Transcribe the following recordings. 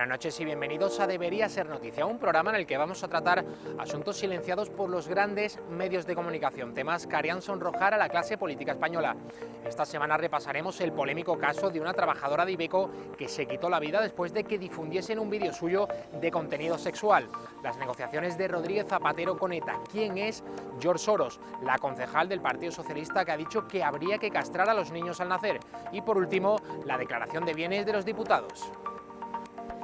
Buenas noches y bienvenidos a Debería Ser Noticia, un programa en el que vamos a tratar asuntos silenciados por los grandes medios de comunicación, temas que harían sonrojar a la clase política española. Esta semana repasaremos el polémico caso de una trabajadora de Iveco que se quitó la vida después de que difundiesen un vídeo suyo de contenido sexual, las negociaciones de Rodríguez Zapatero con ETA, quién es George Soros, la concejal del Partido Socialista que ha dicho que habría que castrar a los niños al nacer y, por último, la declaración de bienes de los diputados.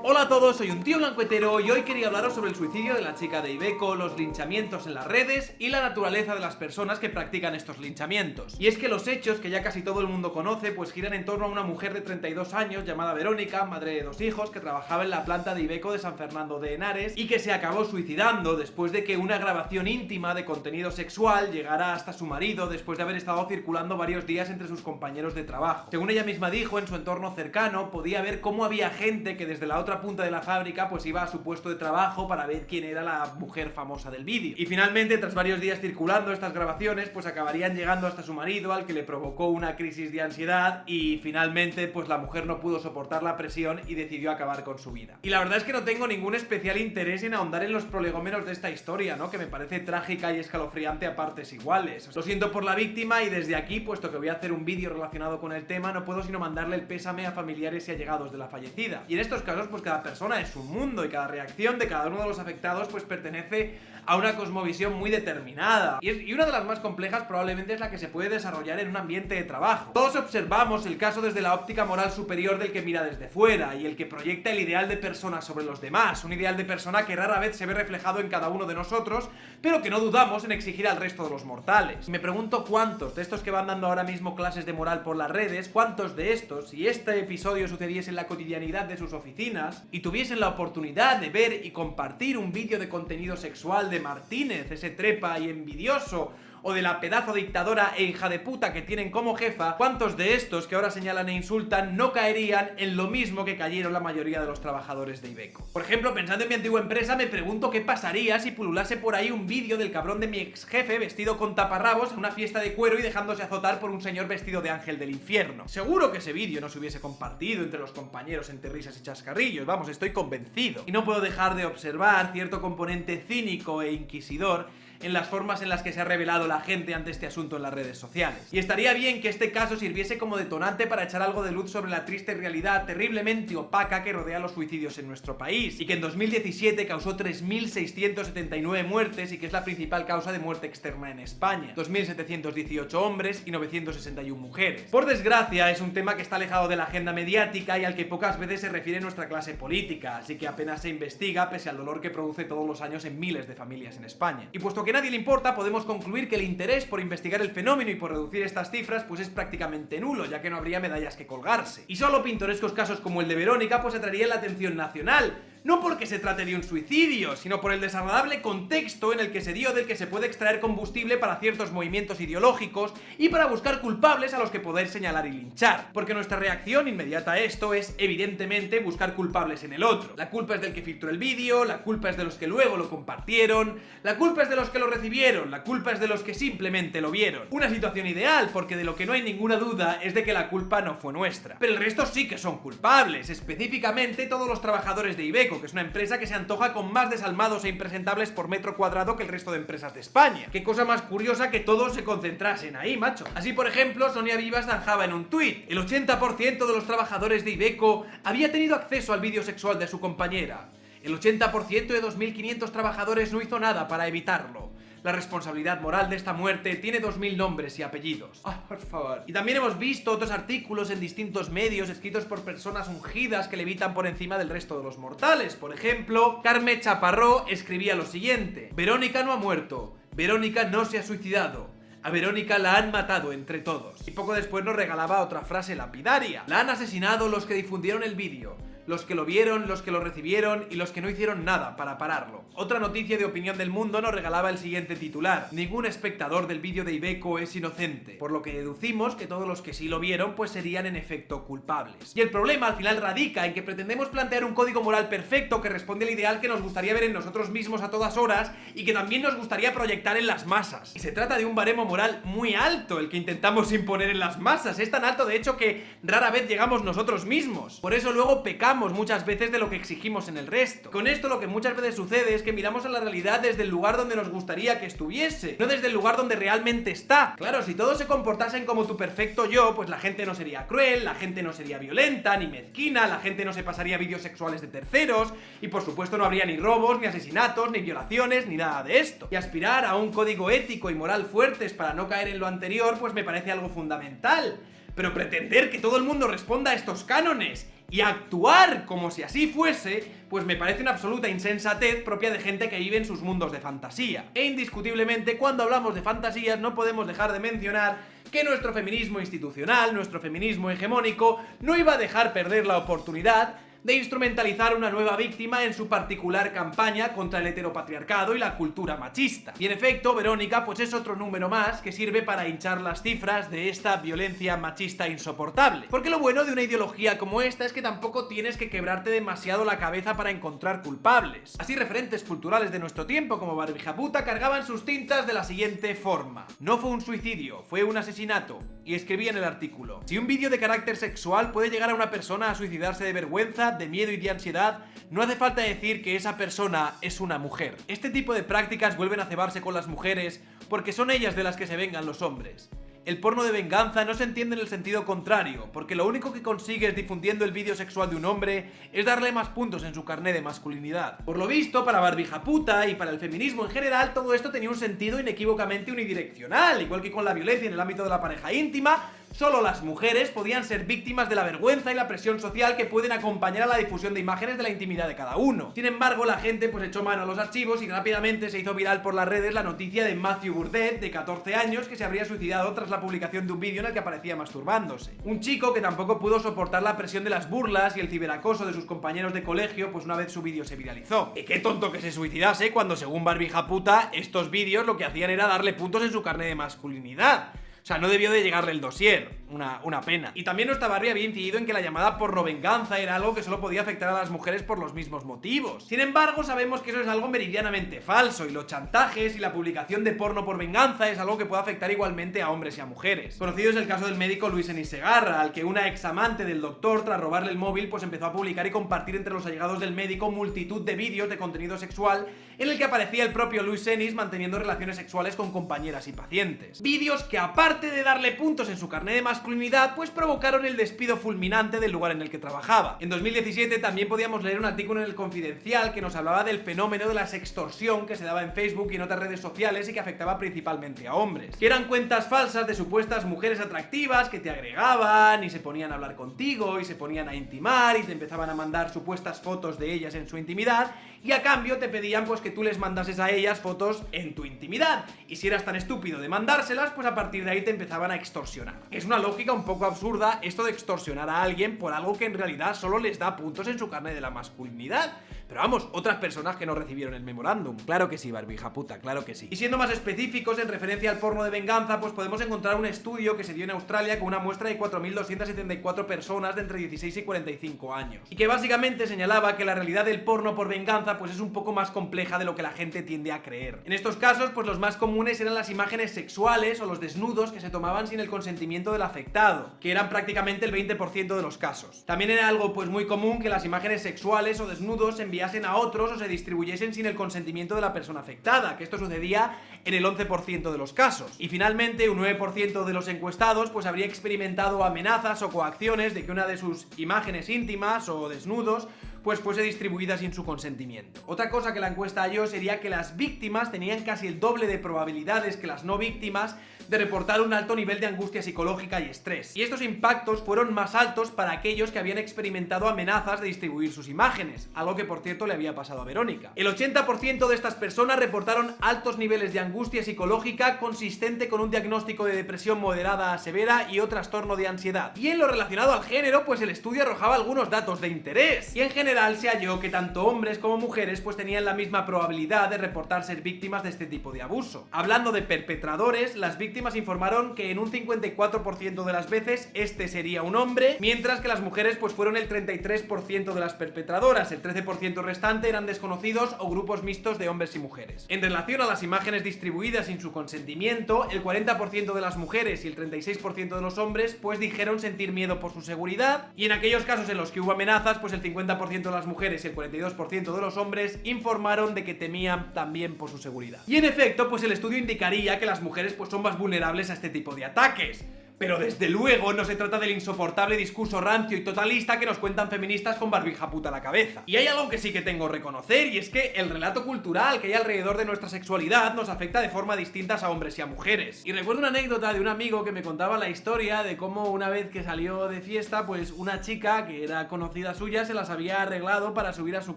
Hola a todos, soy un tío blancuetero y hoy quería hablaros sobre el suicidio de la chica de Iveco, los linchamientos en las redes y la naturaleza de las personas que practican estos linchamientos. Y es que los hechos, que ya casi todo el mundo conoce, pues giran en torno a una mujer de 32 años llamada Verónica, madre de 2 hijos, que trabajaba en la planta de Iveco de San Fernando de Henares y que se acabó suicidando después de que una grabación íntima de contenido sexual llegara hasta su marido después de haber estado circulando varios días entre sus compañeros de trabajo. Según ella misma dijo, en su entorno cercano podía ver cómo había gente que desde la otra punta de la fábrica pues iba a su puesto de trabajo para ver quién era la mujer famosa del vídeo. Y finalmente, tras varios días circulando estas grabaciones, pues acabarían llegando hasta su marido, al que le provocó una crisis de ansiedad, y finalmente pues la mujer no pudo soportar la presión y decidió acabar con su vida. Y la verdad es que no tengo ningún especial interés en ahondar en los prolegómenos de esta historia, ¿no? Que me parece trágica y escalofriante a partes iguales. Lo siento por la víctima y desde aquí, puesto que voy a hacer un vídeo relacionado con el tema, no puedo sino mandarle el pésame a familiares y allegados de la fallecida. Y en estos casos, pues cada persona es un mundo y cada reacción de cada uno de los afectados pues pertenece a una cosmovisión muy determinada. Y una de las más complejas probablemente es la que se puede desarrollar en un ambiente de trabajo. Todos observamos el caso desde la óptica moral superior del que mira desde fuera y el que proyecta el ideal de persona sobre los demás, un ideal de persona que rara vez se ve reflejado en cada uno de nosotros, pero que no dudamos en exigir al resto de los mortales. Me pregunto cuántos de estos que van dando ahora mismo clases de moral por las redes, cuántos de estos, si este episodio sucediese en la cotidianidad de sus oficinas y tuviesen la oportunidad de ver y compartir un vídeo de contenido sexual de Martínez, ese trepa y envidioso, o de la pedazo dictadora e hija de puta que tienen como jefa, ¿cuántos de estos que ahora señalan e insultan no caerían en lo mismo que cayeron la mayoría de los trabajadores de Iveco? Por ejemplo, pensando en mi antigua empresa, me pregunto qué pasaría si pululase por ahí un vídeo del cabrón de mi ex jefe vestido con taparrabos en una fiesta de cuero y dejándose azotar por un señor vestido de ángel del infierno. Seguro que ese vídeo no se hubiese compartido entre los compañeros entre risas y chascarrillos, vamos, estoy convencido. Y no puedo dejar de observar cierto componente cínico e inquisidor en las formas en las que se ha revelado la gente ante este asunto en las redes sociales. Y estaría bien que este caso sirviese como detonante para echar algo de luz sobre la triste realidad terriblemente opaca que rodea los suicidios en nuestro país, y que en 2017 causó 3.679 muertes y que es la principal causa de muerte externa en España. 2.718 hombres y 961 mujeres. Por desgracia, es un tema que está alejado de la agenda mediática y al que pocas veces se refiere nuestra clase política, así que apenas se investiga pese al dolor que produce todos los años en miles de familias en España. Y puesto que a nadie le importa, podemos concluir que el interés por investigar el fenómeno y por reducir estas cifras pues es prácticamente nulo, ya que no habría medallas que colgarse. Y solo pintorescos casos como el de Verónica pues atraerían la atención nacional, no porque se trate de un suicidio, sino por el desagradable contexto en el que se dio del que se puede extraer combustible para ciertos movimientos ideológicos y para buscar culpables a los que poder señalar y linchar. Porque nuestra reacción inmediata a esto es, evidentemente, buscar culpables en el otro. La culpa es del que filtró el vídeo, la culpa es de los que luego lo compartieron, la culpa es de los que lo recibieron, la culpa es de los que simplemente lo vieron. Una situación ideal, porque de lo que no hay ninguna duda es de que la culpa no fue nuestra. Pero el resto sí que son culpables, específicamente todos los trabajadores de Iveco, que es una empresa que se antoja con más desalmados e impresentables por metro cuadrado que el resto de empresas de España. Qué cosa más curiosa que todos se concentrasen ahí, macho. Así, por ejemplo, Sonia Vivas zanjaba en un tuit: el 80% de los trabajadores de Iveco había tenido acceso al vídeo sexual de su compañera. El 80% de 2.500 trabajadores no hizo nada para evitarlo. La responsabilidad moral de esta muerte tiene 2.000 nombres y apellidos. Por favor. Y también hemos visto otros artículos en distintos medios escritos por personas ungidas que levitan por encima del resto de los mortales. Por ejemplo, Carme Chaparró escribía lo siguiente: Verónica no ha muerto, Verónica no se ha suicidado, a Verónica la han matado entre todos. Y poco después nos regalaba otra frase lapidaria: la han asesinado los que difundieron el vídeo, los que lo vieron, los que lo recibieron y los que no hicieron nada para pararlo. Otra noticia de Opinión del Mundo nos regalaba el siguiente titular: ningún espectador del vídeo de Iveco es inocente, por lo que deducimos que todos los que sí lo vieron pues serían en efecto culpables. Y el problema al final radica en que pretendemos plantear un código moral perfecto que responde al ideal que nos gustaría ver en nosotros mismos a todas horas y que también nos gustaría proyectar en las masas. Y se trata de un baremo moral muy alto el que intentamos imponer en las masas. Es tan alto de hecho que rara vez llegamos nosotros mismos. Por eso luego pecamos pasamos muchas veces de lo que exigimos en el resto. Con esto lo que muchas veces sucede es que miramos a la realidad desde el lugar donde nos gustaría que estuviese, no desde el lugar donde realmente está. Claro, si todos se comportasen como tu perfecto yo, pues la gente no sería cruel, la gente no sería violenta ni mezquina, la gente no se pasaría vídeos sexuales de terceros y por supuesto no habría ni robos, ni asesinatos, ni violaciones, ni nada de esto. Y aspirar a un código ético y moral fuertes para no caer en lo anterior, pues me parece algo fundamental. Pero pretender que todo el mundo responda a estos cánones y actuar como si así fuese, pues me parece una absoluta insensatez propia de gente que vive en sus mundos de fantasía. E indiscutiblemente, cuando hablamos de fantasías, no podemos dejar de mencionar que nuestro feminismo institucional, nuestro feminismo hegemónico, no iba a dejar perder la oportunidad de instrumentalizar una nueva víctima en su particular campaña contra el heteropatriarcado y la cultura machista. Y en efecto, Verónica pues es otro número más que sirve para hinchar las cifras de esta violencia machista insoportable. Porque lo bueno de una ideología como esta es que tampoco tienes que quebrarte demasiado la cabeza para encontrar culpables. Así, referentes culturales de nuestro tiempo como Barbija Puta cargaban sus tintas de la siguiente forma: no fue un suicidio, fue un asesinato. Y escribía en el artículo: si un vídeo de carácter sexual puede llegar a una persona a suicidarse de vergüenza, de miedo y de ansiedad, no hace falta decir que esa persona es una mujer. Este tipo de prácticas vuelven a cebarse con las mujeres porque son ellas de las que se vengan los hombres. El porno de venganza no se entiende en el sentido contrario, porque lo único que consigues difundiendo el vídeo sexual de un hombre es darle más puntos en su carné de masculinidad. Por lo visto, para Barbija Puta y para el feminismo en general, todo esto tenía un sentido inequívocamente unidireccional, igual que con la violencia en el ámbito de la pareja íntima. Solo las mujeres podían ser víctimas de la vergüenza y la presión social que pueden acompañar a la difusión de imágenes de la intimidad de cada uno. Sin embargo, la gente pues echó mano a los archivos y rápidamente se hizo viral por las redes la noticia de Matthew Burdett, de 14 años, que se habría suicidado tras la publicación de un vídeo en el que aparecía masturbándose. Un chico que tampoco pudo soportar la presión de las burlas y el ciberacoso de sus compañeros de colegio, pues una vez su vídeo se viralizó. Y qué tonto que se suicidase cuando, según Barbija Puta, estos vídeos lo que hacían era darle puntos en su carné de masculinidad. O sea, no debió de llegarle el dossier. Una pena. Y también nuestra Barbie había incidido en que la llamada pornovenganza era algo que solo podía afectar a las mujeres por los mismos motivos. Sin embargo, sabemos que eso es algo meridianamente falso, y los chantajes y la publicación de porno por venganza es algo que puede afectar igualmente a hombres y a mujeres. Conocido es el caso del médico Luis Enis Segarra, al que una ex amante del doctor, tras robarle el móvil, pues empezó a publicar y compartir entre los allegados del médico multitud de vídeos de contenido sexual en el que aparecía el propio Luis Enis manteniendo relaciones sexuales con compañeras y pacientes. Vídeos que, aparte de darle puntos en su carné de masculinidad, pues provocaron el despido fulminante del lugar en el que trabajaba. En 2017 también podíamos leer un artículo en El Confidencial que nos hablaba del fenómeno de la sextorsión que se daba en Facebook y en otras redes sociales y que afectaba principalmente a hombres, que eran cuentas falsas de supuestas mujeres atractivas que te agregaban y se ponían a hablar contigo y se ponían a intimar y te empezaban a mandar supuestas fotos de ellas en su intimidad, y a cambio te pedían pues que tú les mandases a ellas fotos en tu intimidad, y si eras tan estúpido de mandárselas, pues a partir de ahí te empezaban a extorsionar. Es una lógica un poco absurda esto de extorsionar a alguien por algo que en realidad solo les da puntos en su carnet de la masculinidad. Pero vamos, otras personas que no recibieron el memorándum. Claro que sí, Barbija Puta, claro que sí. Y siendo más específicos en referencia al porno de venganza, pues podemos encontrar un estudio que se dio en Australia con una muestra de 4.274 personas de entre 16 y 45 años, y que básicamente señalaba que la realidad del porno por venganza pues es un poco más compleja de lo que la gente tiende a creer. En estos casos, pues los más comunes eran las imágenes sexuales o los desnudos que se tomaban sin el consentimiento del afectado, que eran prácticamente el 20% de los casos. También era algo pues muy común que las imágenes sexuales o desnudos se enviasen a otros o se distribuyesen sin el consentimiento de la persona afectada, que esto sucedía en el 11% de los casos. Y finalmente, un 9% de los encuestados pues habría experimentado amenazas o coacciones de que una de sus imágenes íntimas o desnudos pues fuese distribuida sin su consentimiento. Otra cosa que la encuesta halló sería que las víctimas tenían casi el doble de probabilidades que las no víctimas de reportar un alto nivel de angustia psicológica y estrés. Y estos impactos fueron más altos para aquellos que habían experimentado amenazas de distribuir sus imágenes, algo que por cierto le había pasado a Verónica. El 80% de estas personas reportaron altos niveles de angustia psicológica consistente con un diagnóstico de depresión moderada a severa y o trastorno de ansiedad. Y en lo relacionado al género, pues el estudio arrojaba algunos datos de interés. Y en general se halló que tanto hombres como mujeres pues tenían la misma probabilidad de reportar ser víctimas de este tipo de abuso. Hablando de perpetradores, las víctimas víctimas informaron que en un 54% de las veces este sería un hombre, mientras que las mujeres pues fueron el 33% de las perpetradoras. El 13% restante eran desconocidos o grupos mixtos de hombres y mujeres. En relación a las imágenes distribuidas sin su consentimiento, el 40% de las mujeres y el 36% de los hombres pues dijeron sentir miedo por su seguridad, y en aquellos casos en los que hubo amenazas, pues el 50% de las mujeres y el 42% de los hombres informaron de que temían también por su seguridad. Y en efecto, pues el estudio indicaría que las mujeres pues son más vulnerables a este tipo de ataques. Pero desde luego no se trata del insoportable discurso rancio y totalista que nos cuentan feministas con barbija puta a la cabeza. Y hay algo que sí que tengo que reconocer, y es que el relato cultural que hay alrededor de nuestra sexualidad nos afecta de forma distinta a hombres y a mujeres. Y recuerdo una anécdota de un amigo que me contaba la historia de cómo una vez que salió de fiesta, pues una chica que era conocida suya se las había arreglado para subir a su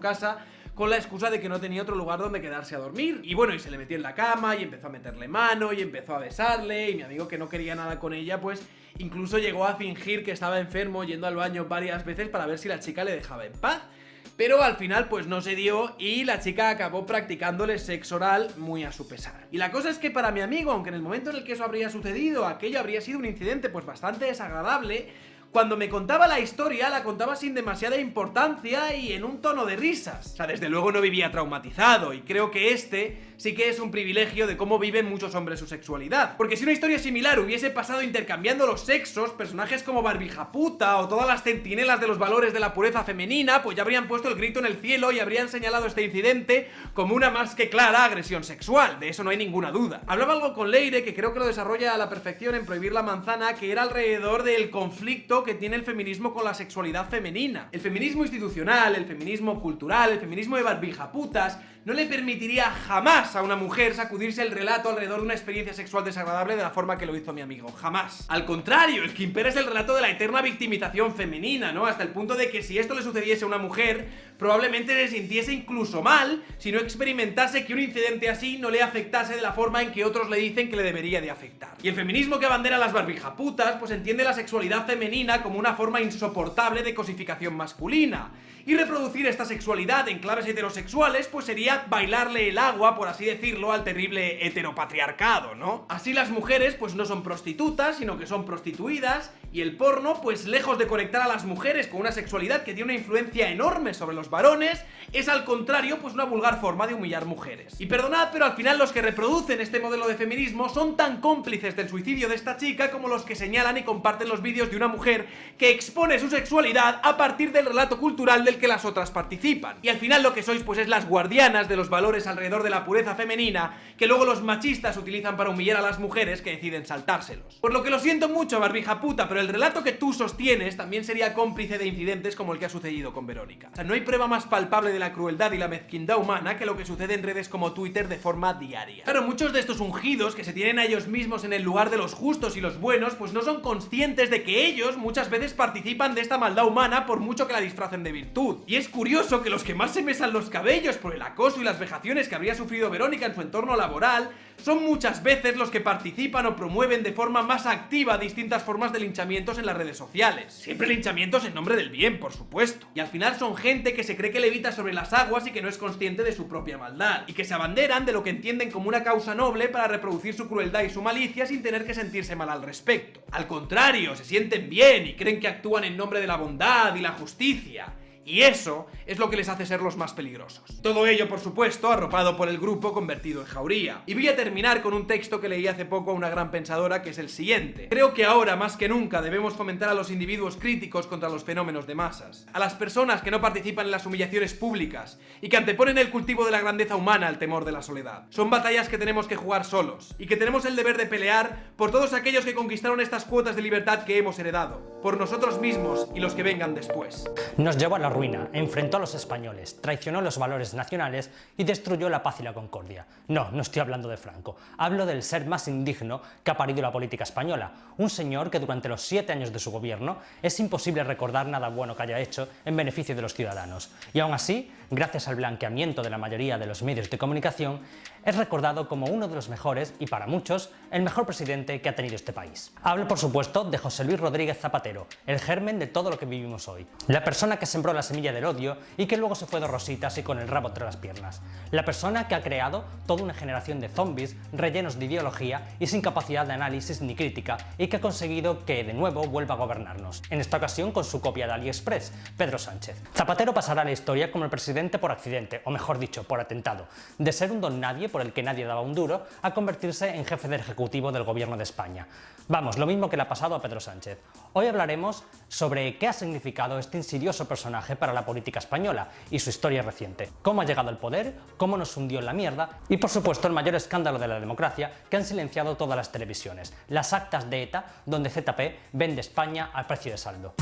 casa con la excusa de que no tenía otro lugar donde quedarse a dormir. Y bueno, y se le metió en la cama y empezó a meterle mano y empezó a besarle, y mi amigo, que no quería nada con ella, pues incluso llegó a fingir que estaba enfermo yendo al baño varias veces para ver si la chica le dejaba en paz. Pero al final pues no se dio y la chica acabó practicándole sexo oral muy a su pesar. Y la cosa es que para mi amigo, aunque en el momento en el que eso habría sucedido, aquello habría sido un incidente pues bastante desagradable, cuando me contaba la historia, la contaba sin demasiada importancia y en un tono de risas. O sea, desde luego no vivía traumatizado, y creo que este sí que es un privilegio de cómo viven muchos hombres su sexualidad. Porque si una historia similar hubiese pasado intercambiando los sexos, personajes como Barbija Puta o todas las centinelas de los valores de la pureza femenina, pues ya habrían puesto el grito en el cielo y habrían señalado este incidente como una más que clara agresión sexual. De eso no hay ninguna duda. Hablaba algo con Leire, que creo que lo desarrolla a la perfección en Prohibir la manzana, que era alrededor del conflicto que tiene el feminismo con la sexualidad femenina. El feminismo institucional, el feminismo cultural, el feminismo de barbijaputas no le permitiría jamás a una mujer sacudirse el relato alrededor de una experiencia sexual desagradable de la forma que lo hizo mi amigo. Jamás. Al contrario, el que impera es el relato de la eterna victimización femenina, ¿no? Hasta el punto de que si esto le sucediese a una mujer, probablemente se sintiese incluso mal si no experimentase que un incidente así no le afectase de la forma en que otros le dicen que le debería de afectar. Y el feminismo que abandera las barbijaputas pues entiende la sexualidad femenina como una forma insoportable de cosificación masculina. Y reproducir esta sexualidad en claves heterosexuales pues sería bailarle el agua, por así decirlo, al terrible heteropatriarcado, ¿no? Así las mujeres pues no son prostitutas, sino que son prostituidas, y el porno, pues lejos de conectar a las mujeres con una sexualidad que tiene una influencia enorme sobre los varones, es al contrario pues una vulgar forma de humillar mujeres. Y perdonad, pero al final los que reproducen este modelo de feminismo son tan cómplices del suicidio de esta chica como los que señalan y comparten los vídeos de una mujer que expone su sexualidad a partir del relato cultural del que las otras participan. Y al final lo que sois pues es las guardianas de los valores alrededor de la pureza femenina que luego los machistas utilizan para humillar a las mujeres que deciden saltárselos. Por lo que lo siento mucho, barbija puta, pero el relato que tú sostienes también sería cómplice de incidentes como el que ha sucedido con Verónica. O sea, no hay prueba más palpable de la crueldad y la mezquindad humana que lo que sucede en redes como Twitter de forma diaria. Claro, muchos de estos ungidos que se tienen a ellos mismos en el lugar de los justos y los buenos, pues no son conscientes de que ellos muchas veces participan de esta maldad humana por mucho que la disfracen de virtud. Y es curioso que los que más se mesan los cabellos por el acoso y las vejaciones que habría sufrido Verónica en su entorno laboral son muchas veces los que participan o promueven de forma más activa distintas formas de linchamientos en las redes sociales. Siempre linchamientos en nombre del bien, por supuesto. Y al final son gente que se cree que levita sobre las aguas y que no es consciente de su propia maldad, y que se abanderan de lo que entienden como una causa noble para reproducir su crueldad y su malicia sin tener que sentirse mal al respecto. Al contrario, se sienten bien y creen que actúan en nombre de la bondad y la justicia. Y eso es lo que les hace ser los más peligrosos. Todo ello, por supuesto, arropado por el grupo convertido en jauría. Y voy a terminar con un texto que leí hace poco a una gran pensadora, que es el siguiente. Creo que ahora, más que nunca, debemos fomentar a los individuos críticos contra los fenómenos de masas. A las personas que no participan en las humillaciones públicas y que anteponen el cultivo de la grandeza humana al temor de la soledad. Son batallas que tenemos que jugar solos y que tenemos el deber de pelear por todos aquellos que conquistaron estas cuotas de libertad que hemos heredado, por nosotros mismos y los que vengan después. Nos llevó a la ruina, enfrentó a los españoles, traicionó los valores nacionales y destruyó la paz y la concordia. No estoy hablando de Franco, hablo del ser más indigno que ha parido la política española, un señor que durante los 7 años de su gobierno es imposible recordar nada bueno que haya hecho en beneficio de los ciudadanos. Y aún así, gracias al blanqueamiento de la mayoría de los medios de comunicación, es recordado como uno de los mejores y para muchos el mejor presidente que ha tenido este país. Hablo por supuesto de José Luis Rodríguez Zapatero, el germen de todo lo que vivimos hoy. La persona que sembró la la semilla del odio y que luego se fue de rositas y con el rabo entre las piernas. La persona que ha creado toda una generación de zombies rellenos de ideología y sin capacidad de análisis ni crítica y que ha conseguido que de nuevo vuelva a gobernarnos, en esta ocasión con su copia de AliExpress, Pedro Sánchez. Zapatero pasará a la historia como el presidente por accidente, o mejor dicho, por atentado, de ser un don nadie por el que nadie daba un duro a convertirse en jefe del Ejecutivo del Gobierno de España. Vamos, lo mismo que le ha pasado a Pedro Sánchez. Hoy hablaremos sobre qué ha significado este insidioso personaje para la política española y su historia reciente, cómo ha llegado al poder, cómo nos hundió en la mierda y, por supuesto, el mayor escándalo de la democracia que han silenciado todas las televisiones, las actas de ETA, donde ZP vende España al precio de saldo.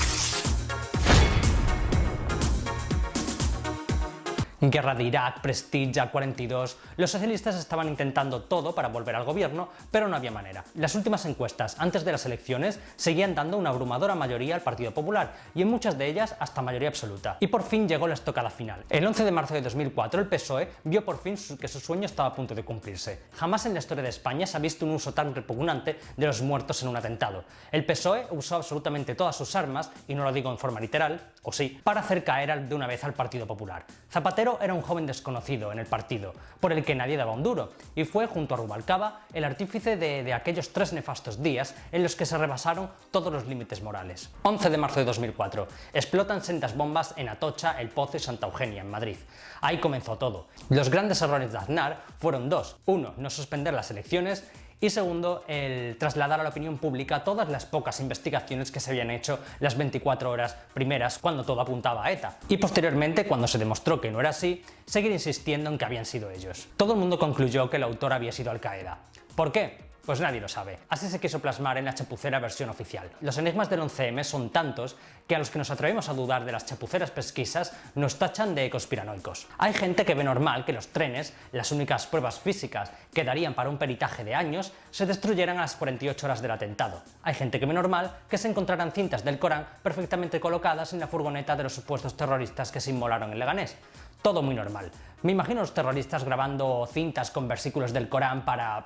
Guerra de Irak, Prestige, A42... Los socialistas estaban intentando todo para volver al gobierno, pero no había manera. Las últimas encuestas antes de las elecciones seguían dando una abrumadora mayoría al Partido Popular, y en muchas de ellas hasta mayoría absoluta. Y por fin llegó la estocada final. El 11 de marzo de 2004 el PSOE vio por fin que su sueño estaba a punto de cumplirse. Jamás en la historia de España se ha visto un uso tan repugnante de los muertos en un atentado. El PSOE usó absolutamente todas sus armas, y no lo digo en forma literal, o sí, para hacer caer de una vez al Partido Popular. Zapatero era un joven desconocido en el partido, por el que nadie daba un duro, y fue, junto a Rubalcaba, el artífice de aquellos 3 nefastos días en los que se rebasaron todos los límites morales. 11 de marzo de 2004. Explotan sendas bombas en Atocha, El Pozo y Santa Eugenia, en Madrid. Ahí comenzó todo. Los grandes errores de Aznar fueron dos. Uno, no suspender las elecciones, y segundo, el trasladar a la opinión pública todas las pocas investigaciones que se habían hecho las 24 horas primeras cuando todo apuntaba a ETA. Y posteriormente, cuando se demostró que no era así, seguir insistiendo en que habían sido ellos. Todo el mundo concluyó que el autor había sido Al Qaeda. ¿Por qué? Pues nadie lo sabe. Así se quiso plasmar en la chapucera versión oficial. Los enigmas del 11M son tantos que a los que nos atrevemos a dudar de las chapuceras pesquisas nos tachan de conspiranoicos. Hay gente que ve normal que los trenes, las únicas pruebas físicas que darían para un peritaje de años, se destruyeran a las 48 horas del atentado. Hay gente que ve normal que se encontraran cintas del Corán perfectamente colocadas en la furgoneta de los supuestos terroristas que se inmolaron en Leganés. Todo muy normal. Me imagino a los terroristas grabando cintas con versículos del Corán para...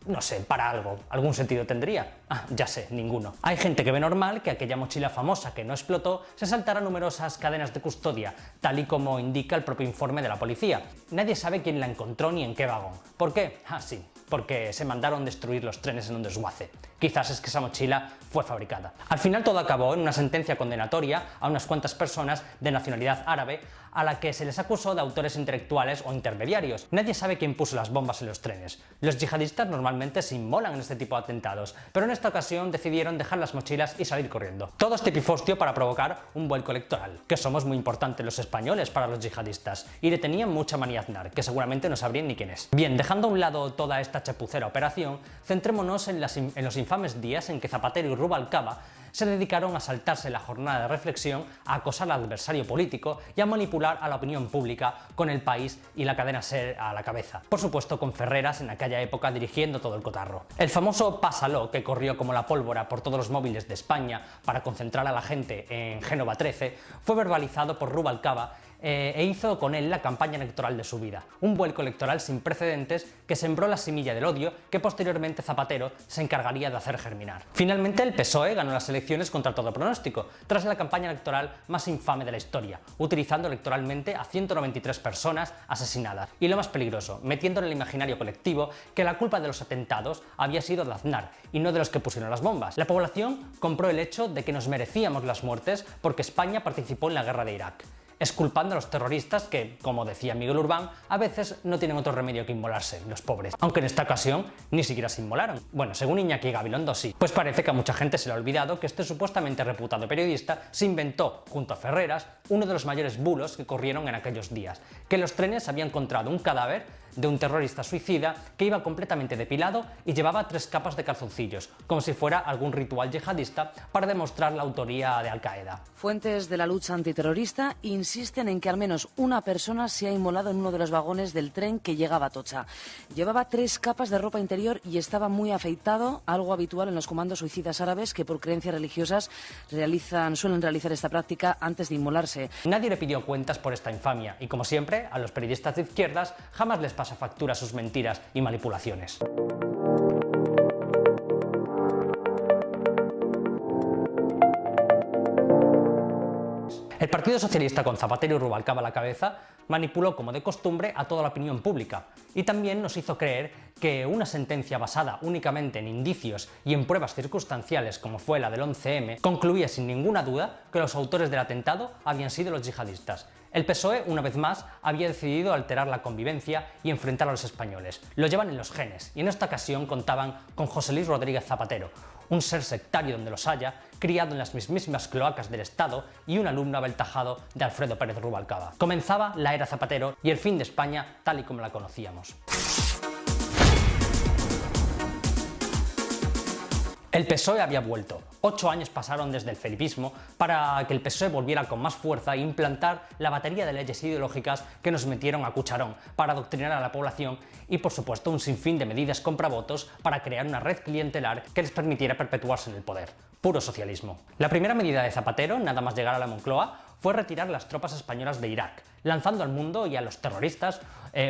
no sé, para algo. ¿Algún sentido tendría? Ah, ya sé, ninguno. Hay gente que ve normal que aquella mochila famosa que no explotó se saltara numerosas cadenas de custodia, tal y como indica el propio informe de la policía. Nadie sabe quién la encontró ni en qué vagón. ¿Por qué? Ah, sí, porque se mandaron destruir los trenes en un desguace. Quizás es que esa mochila fue fabricada. Al final todo acabó en una sentencia condenatoria a unas cuantas personas de nacionalidad árabe a la que se les acusó de autores intelectuales o intermediarios. Nadie sabe quién puso las bombas en los trenes. Los yihadistas normalmente se inmolan en este tipo de atentados, pero en esta ocasión decidieron dejar las mochilas y salir corriendo. Todo este pifostio para provocar un vuelco electoral, que somos muy importantes los españoles para los yihadistas, y le tenían mucha manía a Aznar, que seguramente no sabrían ni quién es. Bien, dejando a un lado toda esta chapucera operación, centrémonos en los infames días en que Zapatero y Rubalcaba se dedicaron a saltarse la jornada de reflexión, a acosar al adversario político y a manipular a la opinión pública con El País y la cadena SER a la cabeza. Por supuesto, con Ferreras en aquella época dirigiendo todo el cotarro. El famoso Pásalo, que corrió como la pólvora por todos los móviles de España para concentrar a la gente en Génova 13, fue verbalizado por Rubalcaba e hizo con él la campaña electoral de su vida. Un vuelco electoral sin precedentes que sembró la semilla del odio que posteriormente Zapatero se encargaría de hacer germinar. Finalmente el PSOE ganó las elecciones contra todo pronóstico, tras la campaña electoral más infame de la historia, utilizando electoralmente a 193 personas asesinadas. Y lo más peligroso, metiendo en el imaginario colectivo que la culpa de los atentados había sido de Aznar y no de los que pusieron las bombas. La población compró el hecho de que nos merecíamos las muertes porque España participó en la guerra de Irak, exculpando a los terroristas que, como decía Miguel Urbán, a veces no tienen otro remedio que inmolarse, los pobres. Aunque en esta ocasión ni siquiera se inmolaron. Bueno, según Iñaki Gabilondo sí. Pues parece que a mucha gente se le ha olvidado que este supuestamente reputado periodista se inventó, junto a Ferreras, uno de los mayores bulos que corrieron en aquellos días, que en los trenes había encontrado un cadáver de un terrorista suicida que iba completamente depilado y llevaba 3 capas de calzoncillos, como si fuera algún ritual yihadista para demostrar la autoría de Al Qaeda. Fuentes de la lucha antiterrorista insisten en que al menos una persona se ha inmolado en uno de los vagones del tren que llegaba a Atocha. Llevaba 3 capas de ropa interior y estaba muy afeitado, algo habitual en los comandos suicidas árabes que por creencias religiosas suelen realizar esta práctica antes de inmolarse. Nadie le pidió cuentas por esta infamia y, como siempre, a los periodistas de izquierdas jamás les pasa factura sus mentiras y manipulaciones. El Partido Socialista, con Zapatero y Rubalcaba a la cabeza, manipuló como de costumbre a toda la opinión pública y también nos hizo creer que una sentencia basada únicamente en indicios y en pruebas circunstanciales como fue la del 11M concluía sin ninguna duda que los autores del atentado habían sido los yihadistas. El PSOE, una vez más, había decidido alterar la convivencia y enfrentar a los españoles. Lo llevan en los genes y en esta ocasión contaban con José Luis Rodríguez Zapatero, un ser sectario donde los haya, criado en las mismísimas cloacas del Estado y un alumno aventajado de Alfredo Pérez Rubalcaba. Comenzaba la era Zapatero y el fin de España tal y como la conocíamos. El PSOE había vuelto. 8 años pasaron desde el felipismo para que el PSOE volviera con más fuerza e implantar la batería de leyes ideológicas que nos metieron a cucharón para adoctrinar a la población y, por supuesto, un sinfín de medidas compravotos para crear una red clientelar que les permitiera perpetuarse en el poder. Puro socialismo. La primera medida de Zapatero, nada más llegar a la Moncloa, fue retirar las tropas españolas de Irak, lanzando al mundo y a los terroristas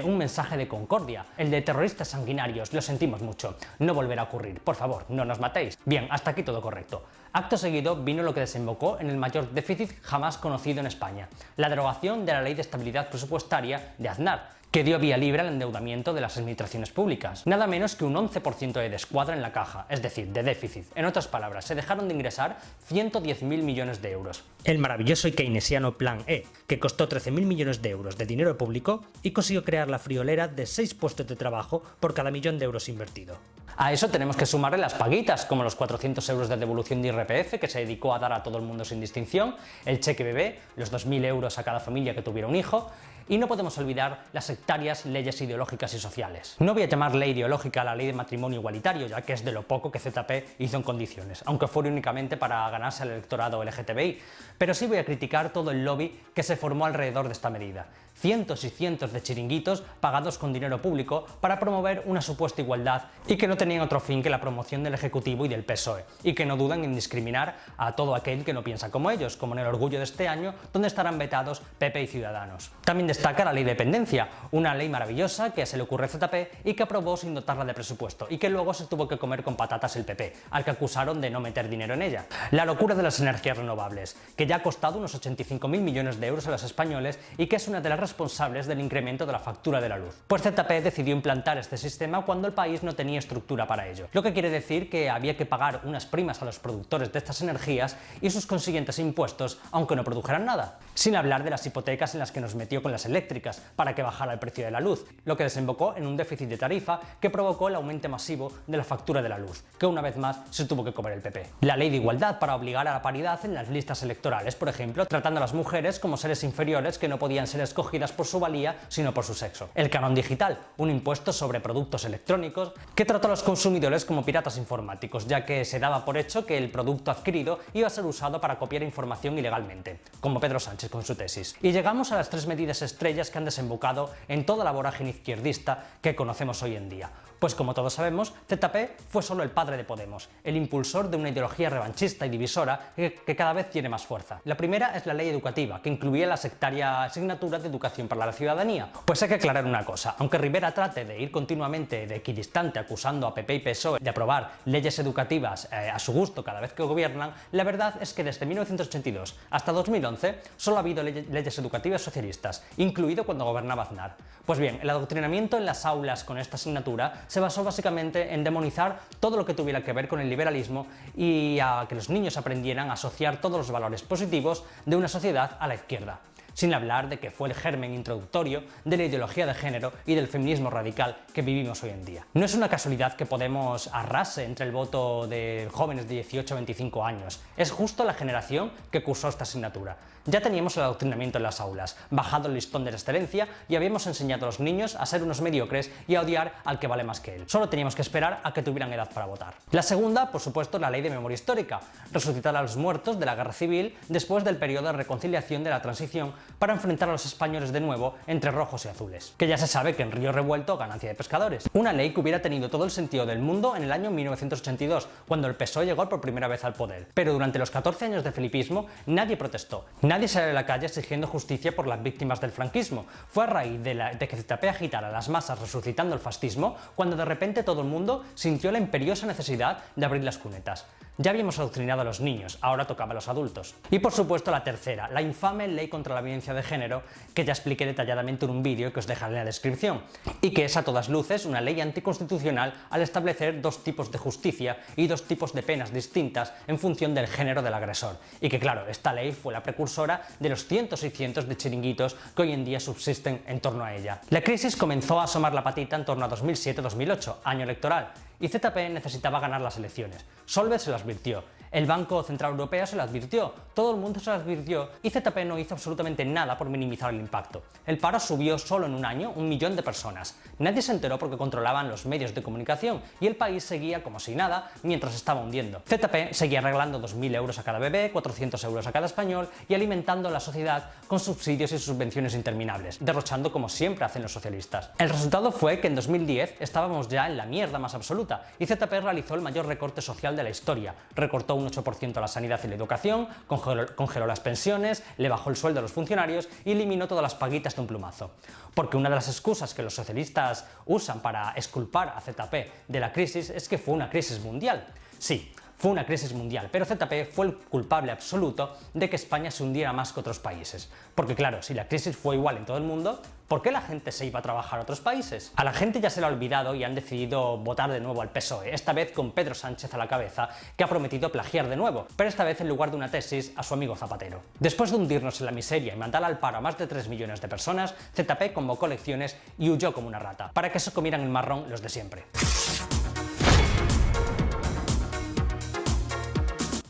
un mensaje de concordia. El de terroristas sanguinarios, lo sentimos mucho, no volverá a ocurrir, por favor, no nos matéis. Bien, hasta aquí todo correcto. Acto seguido vino lo que desembocó en el mayor déficit jamás conocido en España, la derogación de la Ley de Estabilidad Presupuestaria de Aznar, que dio vía libre al endeudamiento de las administraciones públicas. Nada menos que un 11% de descuadra en la caja, es decir, de déficit. En otras palabras, se dejaron de ingresar 110.000 millones de euros. El maravilloso y keynesiano Plan E, que costó 13.000 millones de euros de dinero público y consiguió crear la friolera de 6 puestos de trabajo por cada millón de euros invertido. A eso tenemos que sumarle las paguitas, como los 400 euros de devolución de IRPF que se dedicó a dar a todo el mundo sin distinción, el cheque bebé, los 2.000 euros a cada familia que tuviera un hijo, y no podemos olvidar las sectarias leyes ideológicas y sociales. No voy a llamar ley ideológica a la ley de matrimonio igualitario, ya que es de lo poco que ZP hizo en condiciones, aunque fuera únicamente para ganarse al electorado LGTBI, pero sí voy a criticar todo el lobby que se formó alrededor de esta medida. Cientos y cientos de chiringuitos pagados con dinero público para promover una supuesta igualdad y que no tenían otro fin que la promoción del Ejecutivo y del PSOE, y que no dudan en discriminar a todo aquel que no piensa como ellos, como en el orgullo de este año, donde estarán vetados PP y Ciudadanos. También destaca la ley de dependencia, una ley maravillosa que se le ocurre a ZP y que aprobó sin dotarla de presupuesto, y que luego se tuvo que comer con patatas el PP, al que acusaron de no meter dinero en ella. La locura de las energías renovables, que ya ha costado unos 85.000 millones de euros a los españoles y que es una de las responsables del incremento de la factura de la luz. Pues ZP decidió implantar este sistema cuando el país no tenía estructura para ello, lo que quiere decir que había que pagar unas primas a los productores de estas energías y sus consiguientes impuestos, aunque no produjeran nada. Sin hablar de las hipotecas en las que nos metió con las eléctricas para que bajara el precio de la luz, lo que desembocó en un déficit de tarifa que provocó el aumento masivo de la factura de la luz, que una vez más se tuvo que comer el PP. La ley de igualdad para obligar a la paridad en las listas electorales, por ejemplo, tratando a las mujeres como seres inferiores que no podían ser escogidas por su valía, sino por su sexo. El canon digital, un impuesto sobre productos electrónicos que trató a los consumidores como piratas informáticos, ya que se daba por hecho que el producto adquirido iba a ser usado para copiar información ilegalmente, como Pedro Sánchez con su tesis. Y llegamos a las 3 medidas estrellas que han desembocado en toda la vorágine izquierdista que conocemos hoy en día. Pues como todos sabemos, ZP fue solo el padre de Podemos, el impulsor de una ideología revanchista y divisora que cada vez tiene más fuerza. La primera es la ley educativa, que incluía la sectaria asignatura de educación para la ciudadanía. Pues hay que aclarar una cosa, aunque Rivera trate de ir continuamente de equidistante acusando a PP y PSOE de aprobar leyes educativas a su gusto cada vez que gobiernan, la verdad es que desde 1982 hasta 2011 solo ha habido leyes educativas socialistas, incluido cuando gobernaba Aznar. Pues bien, el adoctrinamiento en las aulas con esta asignatura se basó básicamente en demonizar todo lo que tuviera que ver con el liberalismo y a que los niños aprendieran a asociar todos los valores positivos de una sociedad a la izquierda. Sin hablar de que fue el germen introductorio de la ideología de género y del feminismo radical que vivimos hoy en día. No es una casualidad que Podemos arrase entre el voto de jóvenes de 18 a 25 años, es justo la generación que cursó esta asignatura. Ya teníamos el adoctrinamiento en las aulas, bajado el listón de la excelencia y habíamos enseñado a los niños a ser unos mediocres y a odiar al que vale más que él. Solo teníamos que esperar a que tuvieran edad para votar. La segunda, por supuesto, la ley de memoria histórica, resucitar a los muertos de la guerra civil después del periodo de reconciliación de la transición para enfrentar a los españoles de nuevo entre rojos y azules, que ya se sabe que en río revuelto ganancia de pescadores. Una ley que hubiera tenido todo el sentido del mundo en el año 1982, cuando el PSOE llegó por primera vez al poder. Pero durante los 14 años de felipismo nadie protestó, nadie salió a la calle exigiendo justicia por las víctimas del franquismo. Fue a raíz de que ZP agitara a las masas resucitando el fascismo cuando de repente todo el mundo sintió la imperiosa necesidad de abrir las cunetas. Ya habíamos adoctrinado a los niños, ahora tocaba a los adultos. Y por supuesto la tercera, la infame ley contra la violencia de género, que ya expliqué detalladamente en un vídeo que os dejaré en la descripción, y que es a todas luces una ley anticonstitucional al establecer dos tipos de justicia y dos tipos de penas distintas en función del género del agresor. Y que claro, esta ley fue la precursora de los cientos y cientos de chiringuitos que hoy en día subsisten en torno a ella. La crisis comenzó a asomar la patita en torno a 2007-2008, año electoral, y ZP necesitaba ganar las elecciones. Solbes se lo advirtió, el Banco Central Europeo se lo advirtió, todo el mundo se lo advirtió y ZP no hizo absolutamente nada por minimizar el impacto. El paro subió solo en un año 1 millón de personas. Nadie se enteró porque controlaban los medios de comunicación y el país seguía como si nada mientras estaba hundiendo. ZP seguía regalando 2.000 euros a cada bebé, 400 euros a cada español y alimentando a la sociedad con subsidios y subvenciones interminables, derrochando como siempre hacen los socialistas. El resultado fue que en 2010 estábamos ya en la mierda más absoluta y ZP realizó el mayor recorte social de la historia, recortó un 8% a la sanidad y la educación, congeló las pensiones, le bajó el sueldo a los funcionarios y eliminó todas las paguitas de un plumazo. Porque una de las excusas que los socialistas usan para exculpar a ZP de la crisis es que fue una crisis mundial. Sí, fue una crisis mundial, pero ZP fue el culpable absoluto de que España se hundiera más que otros países. Porque claro, si la crisis fue igual en todo el mundo, ¿por qué la gente se iba a trabajar a otros países? A la gente ya se le ha olvidado y han decidido votar de nuevo al PSOE, esta vez con Pedro Sánchez a la cabeza, que ha prometido plagiar de nuevo, pero esta vez en lugar de una tesis a su amigo Zapatero. Después de hundirnos en la miseria y mandar al paro a más de 3 millones de personas, ZP convocó elecciones y huyó como una rata, para que se comieran el marrón los de siempre.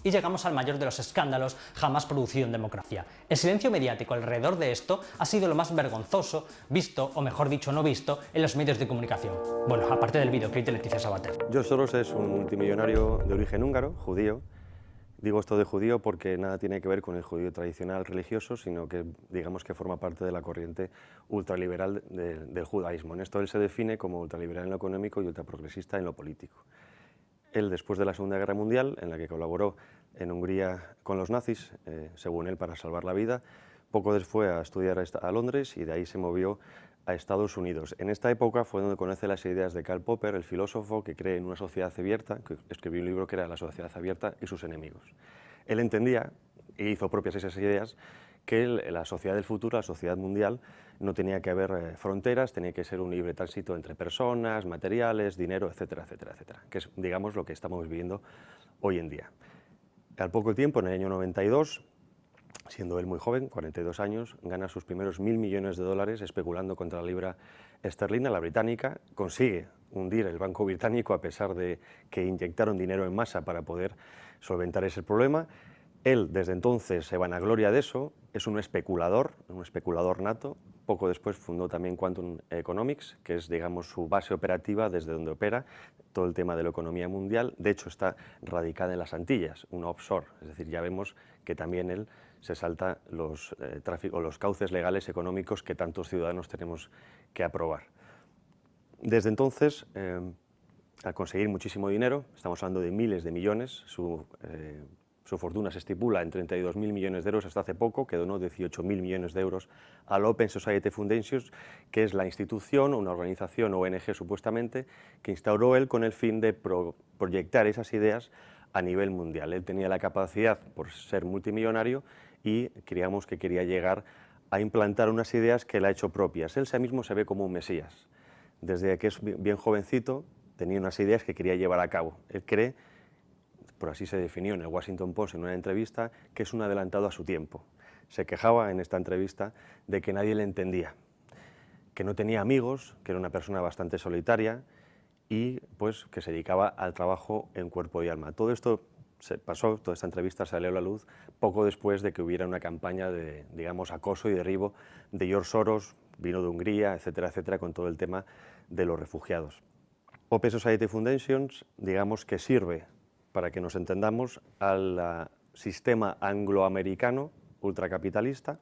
Y llegamos al mayor de los escándalos jamás producido en democracia. El silencio mediático alrededor de esto ha sido lo más vergonzoso visto, o mejor dicho, no visto, en los medios de comunicación. Bueno, aparte del videoclip de Leticia Sabater. George Soros es un multimillonario de origen húngaro, judío. Digo esto de judío porque nada tiene que ver con el judío tradicional religioso, sino que digamos que forma parte de la corriente ultraliberal del judaísmo. En esto él se define como ultraliberal en lo económico y ultraprogresista en lo político. Él, después de la Segunda Guerra Mundial, en la que colaboró en Hungría con los nazis, según él, para salvar la vida, poco después fue a estudiar a Londres y de ahí se movió a Estados Unidos. En esta época fue donde conoce las ideas de Karl Popper, el filósofo que cree en una sociedad abierta, que escribió un libro que era La sociedad abierta y sus enemigos. Él entendía, y hizo propias esas ideas, que la sociedad del futuro, la sociedad mundial, no tenía que haber fronteras, tenía que ser un libre tránsito entre personas, materiales, dinero, etcétera, etcétera, etcétera, que es, digamos, lo que estamos viviendo hoy en día. Al poco tiempo, en el año 92, siendo él muy joven, 42 años, gana sus primeros 1.000 millones de dólares especulando contra la libra esterlina, la británica, consigue hundir el banco británico a pesar de que inyectaron dinero en masa para poder solventar ese problema. Él, desde entonces, se vanagloria de eso, es un especulador nato. Poco después fundó también Quantum Economics, que es, digamos, su base operativa desde donde opera todo el tema de la economía mundial. De hecho, está radicada en las Antillas, una offshore. Es decir, ya vemos que también él se salta los cauces legales económicos que tantos ciudadanos tenemos que aprobar. Desde entonces, al conseguir muchísimo dinero, estamos hablando de miles de millones, su fortuna se estipula en 32.000 millones de euros hasta hace poco, que donó 18.000 millones de euros a la Open Society Foundation, que es la institución, una organización ONG supuestamente, que instauró él con el fin de proyectar esas ideas a nivel mundial. Él tenía la capacidad, por ser multimillonario, y creíamos que quería llegar a implantar unas ideas que él ha hecho propias. Él mismo se ve como un mesías. Desde que es bien jovencito, tenía unas ideas que quería llevar a cabo. Él cree, por así se definió en el Washington Post en una entrevista, que es un adelantado a su tiempo. Se quejaba en esta entrevista de que nadie le entendía, que no tenía amigos, que era una persona bastante solitaria y pues que se dedicaba al trabajo en cuerpo y alma. Todo esto se pasó, toda esta entrevista salió a la luz poco después de que hubiera una campaña de, digamos, acoso y derribo de George Soros, vino de Hungría, etcétera, etcétera, con todo el tema de los refugiados. Open Society Foundation, digamos que sirve, para que nos entendamos, al sistema angloamericano ultracapitalista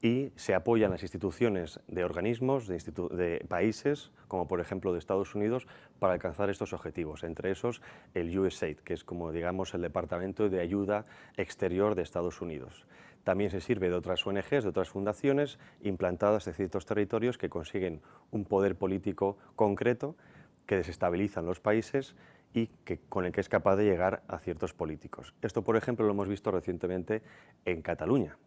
y se apoyan las instituciones de organismos, de países, como por ejemplo de Estados Unidos, para alcanzar estos objetivos, entre esos el USAID, que es como digamos el Departamento de Ayuda Exterior de Estados Unidos. También se sirve de otras ONGs, de otras fundaciones, implantadas en ciertos territorios que consiguen un poder político concreto, que desestabilizan los países y con el que es capaz de llegar a ciertos políticos. Esto, por ejemplo, lo hemos visto recientemente en Cataluña,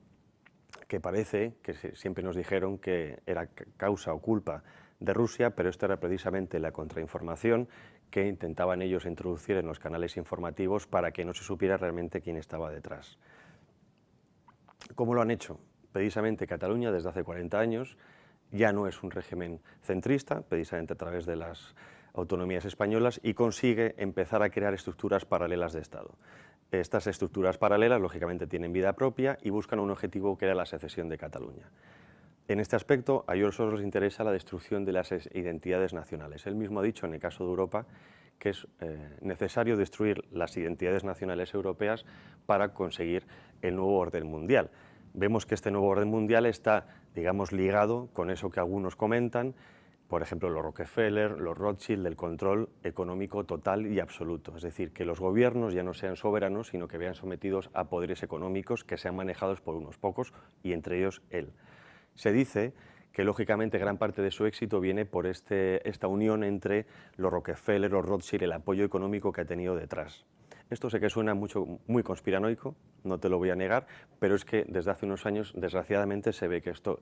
que parece que siempre nos dijeron que era causa o culpa de Rusia, pero esto era precisamente la contrainformación que intentaban ellos introducir en los canales informativos para que no se supiera realmente quién estaba detrás. ¿Cómo lo han hecho? Precisamente Cataluña, desde hace 40 años, ya no es un régimen centrista, precisamente a través de las autonomías españolas, y consigue empezar a crear estructuras paralelas de Estado. Estas estructuras paralelas, lógicamente, tienen vida propia y buscan un objetivo que era la secesión de Cataluña. En este aspecto, a George Soros les interesa la destrucción de las identidades nacionales. Él mismo ha dicho, en el caso de Europa, que es necesario destruir las identidades nacionales europeas para conseguir el nuevo orden mundial. Vemos que este nuevo orden mundial está, digamos, ligado con eso que algunos comentan, por ejemplo, los Rockefeller, los Rothschild, del control económico total y absoluto. Es decir, que los gobiernos ya no sean soberanos, sino que vean sometidos a poderes económicos que sean manejados por unos pocos, y entre ellos él. Se dice que, lógicamente, gran parte de su éxito viene por esta unión entre los Rockefeller, los Rothschild, el apoyo económico que ha tenido detrás. Esto sé que suena muy conspiranoico, no te lo voy a negar, pero es que desde hace unos años, desgraciadamente, se ve que esto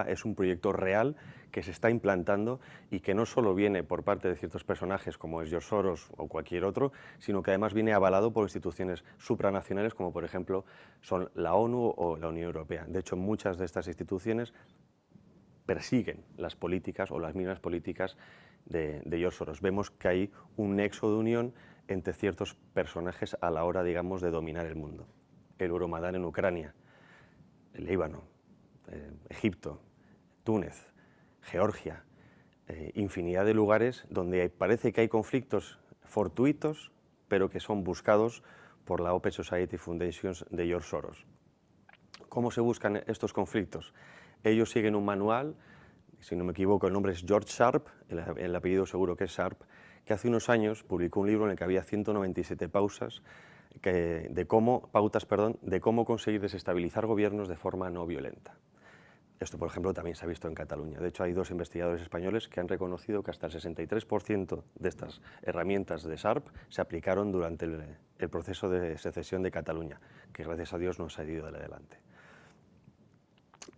es un proyecto real que se está implantando y que no solo viene por parte de ciertos personajes como es George Soros o cualquier otro, sino que además viene avalado por instituciones supranacionales como, por ejemplo, son la ONU o la Unión Europea. De hecho, muchas de estas instituciones persiguen las políticas o las mismas políticas de George Soros. Vemos que hay un nexo de unión entre ciertos personajes a la hora, digamos, de dominar el mundo. El Euromaidán en Ucrania, el Líbano, Egipto, Túnez, Georgia, infinidad de lugares donde parece que hay conflictos fortuitos, pero que son buscados por la Open Society Foundations de George Soros. ¿Cómo se buscan estos conflictos? Ellos siguen un manual, si no me equivoco el nombre es George Sharp, el apellido seguro que es Sharp, que hace unos años publicó un libro en el que había 197 pautas de cómo conseguir desestabilizar gobiernos de forma no violenta. Esto, por ejemplo, también se ha visto en Cataluña. De hecho, hay dos investigadores españoles que han reconocido que hasta el 63% de estas herramientas de Sharp se aplicaron durante el proceso de secesión de Cataluña, que gracias a Dios no se ha ido de adelante.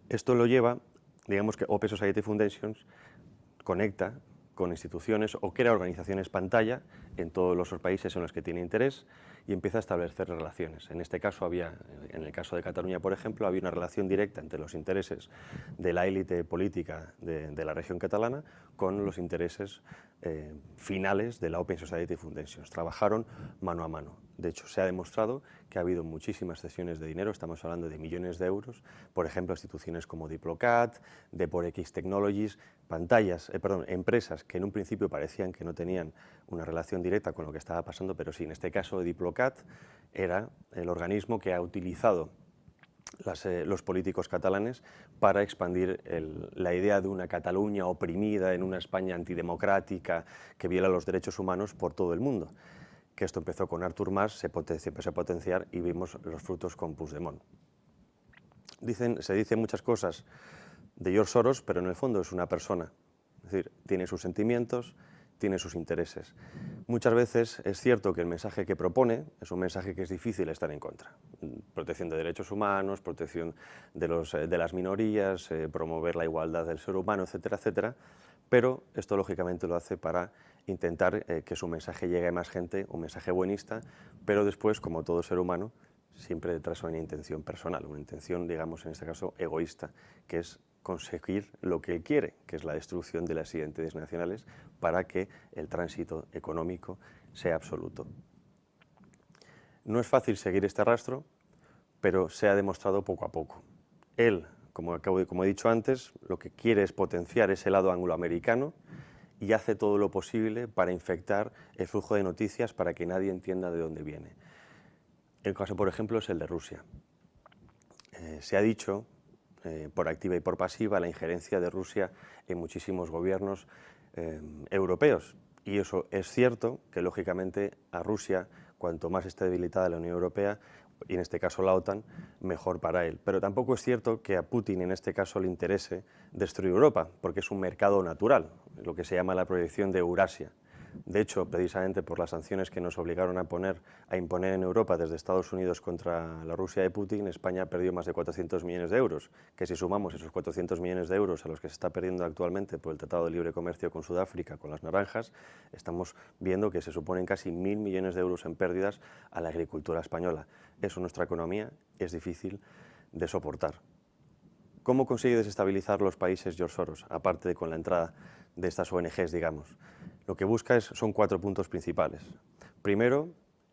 Esto lo lleva, digamos que Open Society Foundations conecta con instituciones o crea organizaciones pantalla en todos los países en los que tiene interés y empieza a establecer relaciones. En este caso en el caso de Cataluña, por ejemplo, había una relación directa entre los intereses de la élite política de la región catalana con los intereses finales de la Open Society Foundations. Trabajaron mano a mano. De hecho, se ha demostrado que ha habido muchísimas cesiones de dinero, estamos hablando de millones de euros, por ejemplo, instituciones como Diplocat, Deporex Technologies, empresas que en un principio parecían que no tenían una relación directa con lo que estaba pasando, pero sí, en este caso Diplocat era el organismo que ha utilizado los políticos catalanes para expandir la idea de una Cataluña oprimida en una España antidemocrática que viola los derechos humanos por todo el mundo. Que esto empezó con Artur Mas, se empezó a potenciar y vimos los frutos con Puigdemont. Se dicen muchas cosas de George Soros, pero en el fondo es una persona, es decir, tiene sus sentimientos, tiene sus intereses. Muchas veces es cierto que el mensaje que propone es un mensaje que es difícil estar en contra. Protección de derechos humanos, protección de las minorías, promover la igualdad del ser humano, etcétera, etcétera, pero esto lógicamente lo hace para intentar que su mensaje llegue a más gente, un mensaje buenista, pero después, como todo ser humano, siempre detrás hay una intención personal, una intención, digamos, en este caso, egoísta, que es conseguir lo que él quiere, que es la destrucción de las identidades nacionales para que el tránsito económico sea absoluto. No es fácil seguir este rastro, pero se ha demostrado poco a poco. Él, como he dicho antes, lo que quiere es potenciar ese lado angloamericano y hace todo lo posible para infectar el flujo de noticias para que nadie entienda de dónde viene. El caso, por ejemplo, es el de Rusia. Se ha dicho, por activa y por pasiva, la injerencia de Rusia en muchísimos gobiernos europeos. Y eso es cierto que, lógicamente, a Rusia, cuanto más esté debilitada la Unión Europea, y en este caso la OTAN, mejor para él. Pero tampoco es cierto que a Putin en este caso le interese destruir Europa, porque es un mercado natural, lo que se llama la proyección de Eurasia. De hecho, precisamente por las sanciones que nos obligaron a imponer en Europa desde Estados Unidos contra la Rusia de Putin, España perdió más de 400 millones de euros, que si sumamos esos 400 millones de euros a los que se está perdiendo actualmente por el Tratado de Libre Comercio con Sudáfrica, con las naranjas, estamos viendo que se suponen casi 1.000 millones de euros en pérdidas a la agricultura española. Eso en nuestra economía es difícil de soportar. ¿Cómo consigue desestabilizar los países George Soros, aparte de con la entrada de estas ONGs, digamos? Lo que busca son 4 puntos principales. Primero,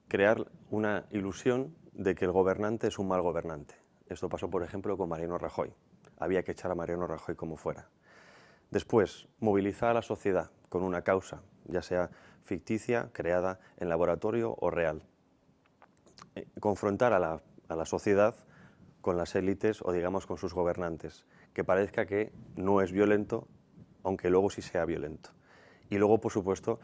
crear una ilusión de que el gobernante es un mal gobernante. Esto pasó, por ejemplo, con Mariano Rajoy. Había que echar a Mariano Rajoy como fuera. Después, movilizar a la sociedad con una causa, ya sea ficticia, creada en laboratorio o real. Confrontar a la sociedad con las élites o, digamos, con sus gobernantes. Que parezca que no es violento, aunque luego sí sea violento. Y luego, por supuesto,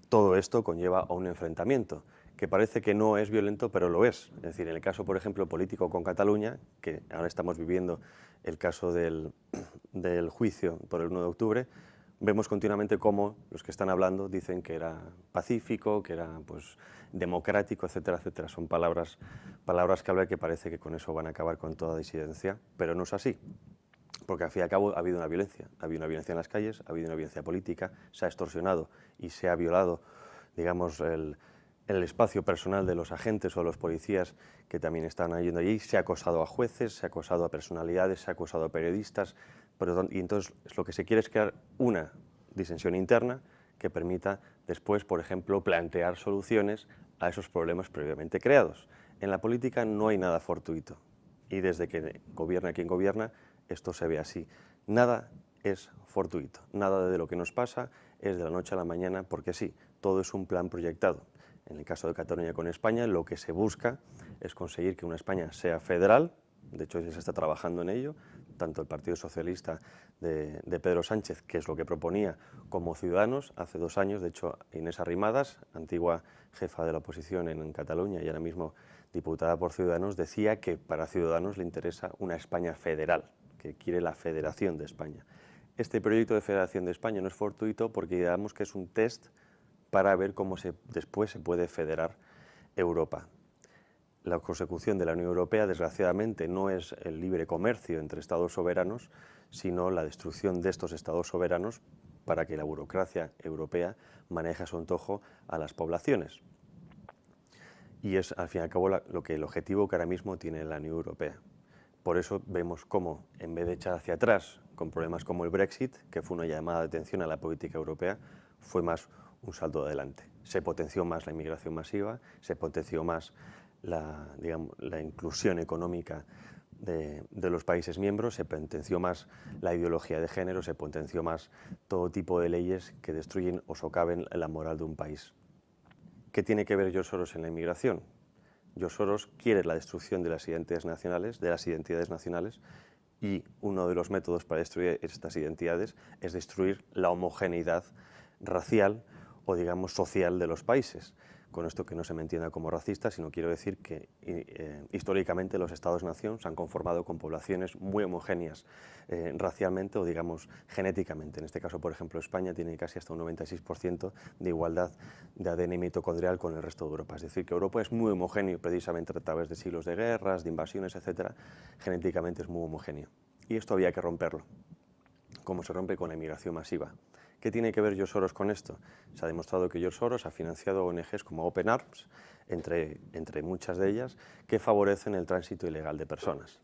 todo esto conlleva a un enfrentamiento, que parece que no es violento, pero lo es. Es decir, en el caso, por ejemplo, político con Cataluña, que ahora estamos viviendo el caso del juicio por el 1 de octubre, vemos continuamente cómo los que están hablando dicen que era pacífico, que era pues, democrático, etcétera, etcétera. Son palabras clave que parece que con eso van a acabar con toda disidencia, pero no es así. Porque al fin y al cabo ha habido una violencia en las calles, ha habido una violencia política, se ha extorsionado y se ha violado, digamos, el espacio personal de los agentes o los policías que también están yendo allí, se ha acosado a jueces, se ha acosado a personalidades, se ha acosado a periodistas, y entonces lo que se quiere es crear una disensión interna que permita después, por ejemplo, plantear soluciones a esos problemas previamente creados. En la política no hay nada fortuito y desde que gobierna quien gobierna, esto se ve así. Nada es fortuito, nada de lo que nos pasa es de la noche a la mañana, porque sí, todo es un plan proyectado. En el caso de Cataluña con España, lo que se busca es conseguir que una España sea federal, de hecho ya se está trabajando en ello, tanto el Partido Socialista de Pedro Sánchez, que es lo que proponía, como Ciudadanos, hace 2 años, de hecho Inés Arrimadas, antigua jefa de la oposición en Cataluña y ahora mismo diputada por Ciudadanos, decía que para Ciudadanos le interesa una España federal, que quiere la federación de España. Este proyecto de federación de España no es fortuito porque digamos que es un test para ver cómo después se puede federar Europa. La consecución de la Unión Europea, desgraciadamente, no es el libre comercio entre estados soberanos, sino la destrucción de estos estados soberanos para que la burocracia europea maneje a su antojo a las poblaciones. Y es, al fin y al cabo, el objetivo que ahora mismo tiene la Unión Europea. Por eso vemos cómo, en vez de echar hacia atrás con problemas como el Brexit, que fue una llamada de atención a la política europea, fue más un salto adelante. Se potenció más la inmigración masiva, se potenció más la inclusión económica de los países miembros, se potenció más la ideología de género, se potenció más todo tipo de leyes que destruyen o socaven la moral de un país. ¿Qué tiene que ver George Soros en la inmigración? George Soros quiere la destrucción de las identidades nacionales, y uno de los métodos para destruir estas identidades es destruir la homogeneidad racial o, digamos, social de los países. Con esto que no se me entienda como racista, sino quiero decir que históricamente los estados-nación se han conformado con poblaciones muy homogéneas racialmente o, digamos, genéticamente. En este caso, por ejemplo, España tiene casi hasta un 96% de igualdad de ADN mitocondrial con el resto de Europa. Es decir, que Europa es muy homogéneo precisamente a través de siglos de guerras, de invasiones, etc. Genéticamente es muy homogéneo. Y esto había que romperlo, como se rompe con la inmigración masiva. ¿Qué tiene que ver George Soros con esto? Se ha demostrado que George Soros ha financiado ONGs como Open Arms, entre muchas de ellas, que favorecen el tránsito ilegal de personas.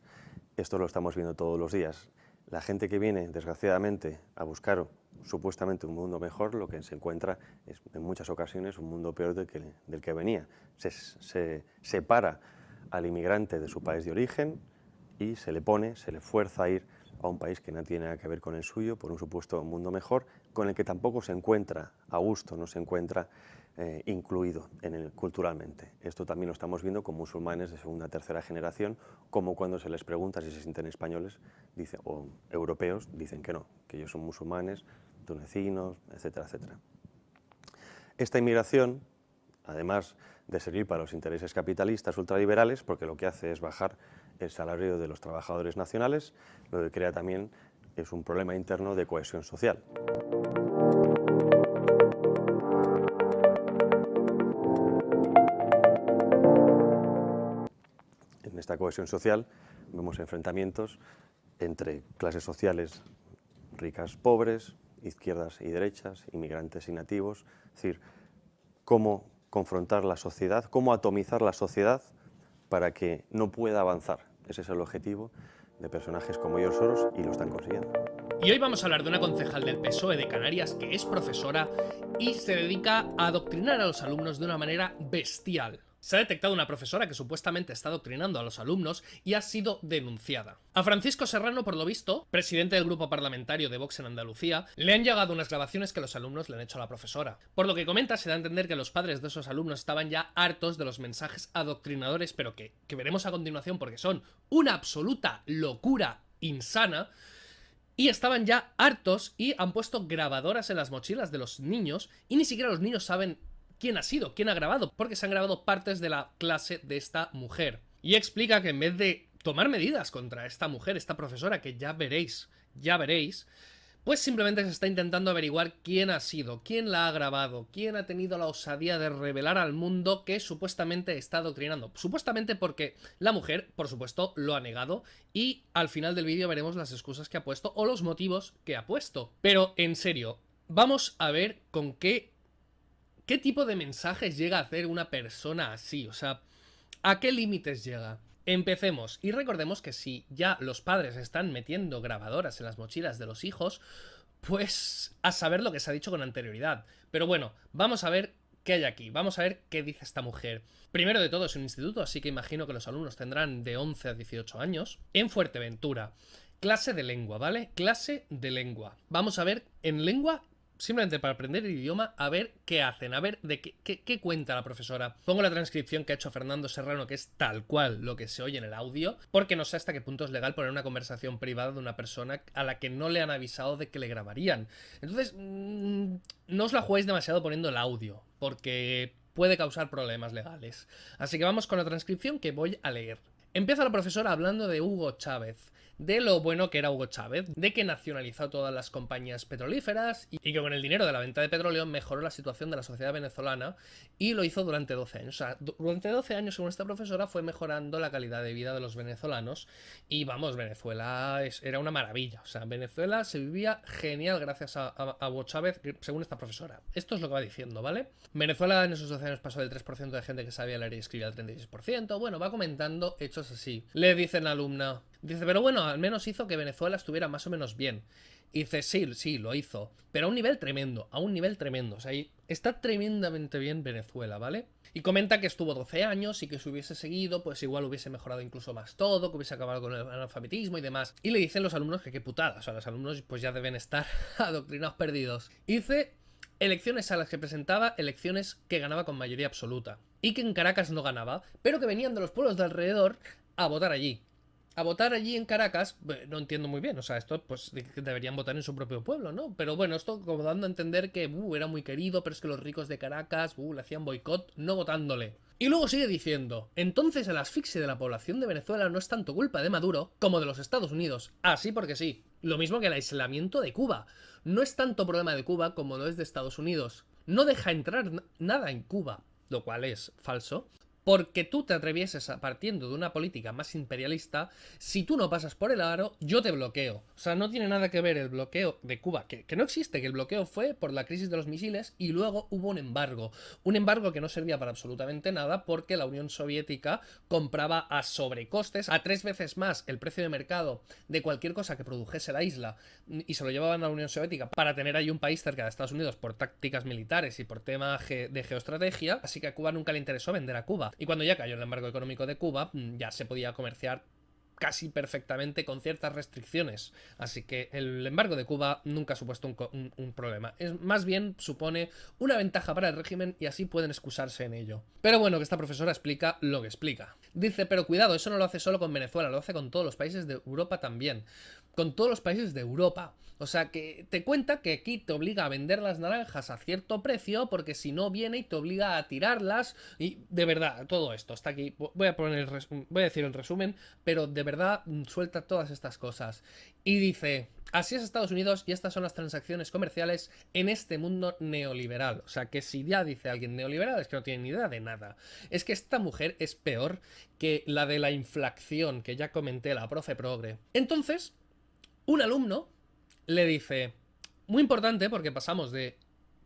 Esto lo estamos viendo todos los días. La gente que viene, desgraciadamente, a buscar supuestamente un mundo mejor, lo que se encuentra es en muchas ocasiones un mundo peor del que venía. Se separa al inmigrante de su país de origen y se le fuerza a ir a un país que no tiene nada que ver con el suyo, por un supuesto mundo mejor, con el que tampoco se encuentra a gusto, no se encuentra incluido culturalmente. Esto también lo estamos viendo con musulmanes de segunda o tercera generación, como cuando se les pregunta si se sienten españoles o europeos, dicen que no, que ellos son musulmanes, tunecinos, etcétera, etcétera. Esta inmigración, además de servir para los intereses capitalistas ultraliberales, porque lo que hace es bajar el salario de los trabajadores nacionales, lo que crea también es un problema interno de cohesión social. esta cohesión social vemos enfrentamientos entre clases sociales ricas, pobres, izquierdas y derechas, inmigrantes y nativos, es decir, cómo confrontar la sociedad, cómo atomizar la sociedad para que no pueda avanzar. Ese es el objetivo de personajes como George Soros y lo están consiguiendo. Y hoy vamos a hablar de una concejal del PSOE de Canarias que es profesora y se dedica a adoctrinar a los alumnos de una manera bestial. Se ha detectado una profesora que supuestamente está adoctrinando a los alumnos y ha sido denunciada. A Francisco Serrano, por lo visto, presidente del grupo parlamentario de Vox en Andalucía, le han llegado unas grabaciones que los alumnos le han hecho a la profesora. Por lo que comenta, se da a entender que los padres de esos alumnos estaban ya hartos de los mensajes adoctrinadores, pero que veremos a continuación porque son una absoluta locura insana. Y estaban ya hartos y han puesto grabadoras en las mochilas de los niños y ni siquiera los niños saben quién ha sido, quién ha grabado, porque se han grabado partes de la clase de esta mujer. Y explica que en vez de tomar medidas contra esta mujer, esta profesora, que ya veréis, pues simplemente se está intentando averiguar quién ha sido, quién la ha grabado, quién ha tenido la osadía de revelar al mundo que supuestamente está adoctrinando. Supuestamente porque la mujer, por supuesto, lo ha negado y al final del vídeo veremos las excusas que ha puesto o los motivos que ha puesto. Pero, en serio, vamos a ver con qué tipo de mensajes llega a hacer una persona así. O sea, ¿a qué límites llega? Empecemos y recordemos que si ya los padres están metiendo grabadoras en las mochilas de los hijos, pues a saber lo que se ha dicho con anterioridad. Pero bueno, vamos a ver qué hay aquí, vamos a ver qué dice esta mujer. Primero de todo es un instituto, así que imagino que los alumnos tendrán de 11 a 18 años, en Fuerteventura. Clase de lengua, ¿vale? Clase de lengua. Vamos a ver en lengua, simplemente para aprender el idioma, a ver qué hacen, a ver de qué cuenta la profesora. Pongo la transcripción que ha hecho Fernando Serrano, que es tal cual lo que se oye en el audio, porque no sé hasta qué punto es legal poner una conversación privada de una persona a la que no le han avisado de que le grabarían. Entonces, no os la juguéis demasiado poniendo el audio, porque puede causar problemas legales. Así que vamos con la transcripción que voy a leer. Empieza la profesora hablando de Hugo Chávez, de lo bueno que era Hugo Chávez, de que nacionalizó todas las compañías petrolíferas y que con el dinero de la venta de petróleo mejoró la situación de la sociedad venezolana y lo hizo durante 12 años. O sea, durante 12 años, según esta profesora, fue mejorando la calidad de vida de los venezolanos y vamos, Venezuela era una maravilla. O sea, Venezuela se vivía genial gracias a Hugo Chávez, según esta profesora. Esto es lo que va diciendo, ¿vale? Venezuela en esos 12 años pasó del 3% de gente que sabía leer y escribir al 36%. Bueno, va comentando hechos así. Le dice la alumna, dice, pero bueno, al menos hizo que Venezuela estuviera más o menos bien. Y dice, sí, lo hizo. Pero a un nivel tremendo, O sea, está tremendamente bien Venezuela, ¿vale? Y comenta que estuvo 12 años y que si hubiese seguido, pues igual hubiese mejorado incluso más todo, que hubiese acabado con el analfabetismo y demás. Y le dicen los alumnos que qué putada. O sea, los alumnos pues ya deben estar adoctrinados perdidos. Y dice, elecciones a las que presentaba, elecciones que ganaba con mayoría absoluta. Y que en Caracas no ganaba, pero que venían de los pueblos de alrededor a votar allí. A votar allí en Caracas, no entiendo muy bien, o sea, esto pues deberían votar en su propio pueblo, ¿no? Pero bueno, esto como dando a entender que era muy querido, pero es que los ricos de Caracas le hacían boicot no votándole. Y luego sigue diciendo, entonces el asfixia de la población de Venezuela no es tanto culpa de Maduro como de los Estados Unidos. Así porque sí. Lo mismo que el aislamiento de Cuba. No es tanto problema de Cuba como lo es de Estados Unidos. No deja entrar nada en Cuba, lo cual es falso. Porque tú te atrevieses partiendo de una política más imperialista, si tú no pasas por el aro, yo te bloqueo. O sea, no tiene nada que ver el bloqueo de Cuba, que no existe, que el bloqueo fue por la crisis de los misiles y luego hubo un embargo. Un embargo que no servía para absolutamente nada porque la Unión Soviética compraba a sobrecostes, a 3 veces más el precio de mercado de cualquier cosa que produjese la isla y se lo llevaban a la Unión Soviética para tener ahí un país cerca de Estados Unidos por tácticas militares y por tema de geoestrategia. Así que a Cuba nunca le interesó vender a Cuba. Y cuando ya cayó el embargo económico de Cuba, ya se podía comerciar casi perfectamente con ciertas restricciones. Así que el embargo de Cuba nunca ha supuesto un problema. Es más bien supone una ventaja para el régimen y así pueden excusarse en ello. Pero bueno, que esta profesora explica lo que explica. Dice, pero cuidado, eso no lo hace solo con Venezuela, lo hace con todos los países de Europa también. Con todos los países de Europa. O sea, que te cuenta que aquí te obliga a vender las naranjas a cierto precio porque si no viene y te obliga a tirarlas. Y de verdad, todo esto está aquí. Voy a decir el resumen, pero de verdad suelta todas estas cosas. Y dice, así es Estados Unidos y estas son las transacciones comerciales en este mundo neoliberal. O sea, que si ya dice alguien neoliberal es que no tiene ni idea de nada. Es que esta mujer es peor que la de la inflación, que ya comenté, la profe progre. Entonces, un alumno le dice, muy importante porque pasamos de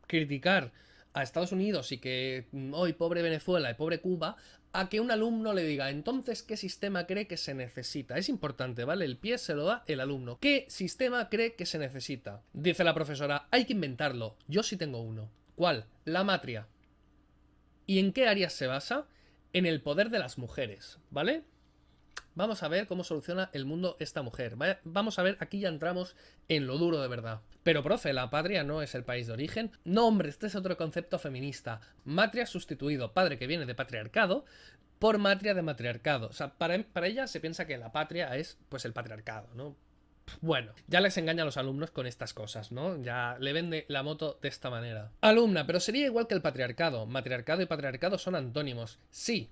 criticar a Estados Unidos y que hoy pobre Venezuela y pobre Cuba, a que un alumno le diga, entonces, ¿qué sistema cree que se necesita? Es importante, ¿vale? El pie se lo da el alumno. ¿Qué sistema cree que se necesita? Dice la profesora, hay que inventarlo. Yo sí tengo uno. ¿Cuál? La matria. ¿Y en qué áreas se basa? En el poder de las mujeres, ¿vale? Vamos a ver cómo soluciona el mundo esta mujer. Vamos a ver, aquí ya entramos en lo duro de verdad. Pero, profe, la patria no es el país de origen. No, hombre, este es otro concepto feminista. Matria sustituido, padre que viene de patriarcado, por matria de matriarcado. O sea, para ella se piensa que la patria es, pues, el patriarcado, ¿no? Bueno, ya les engaña a los alumnos con estas cosas, ¿no? Ya le vende la moto de esta manera. Alumna, pero sería igual que el patriarcado. Matriarcado y patriarcado son antónimos. Sí.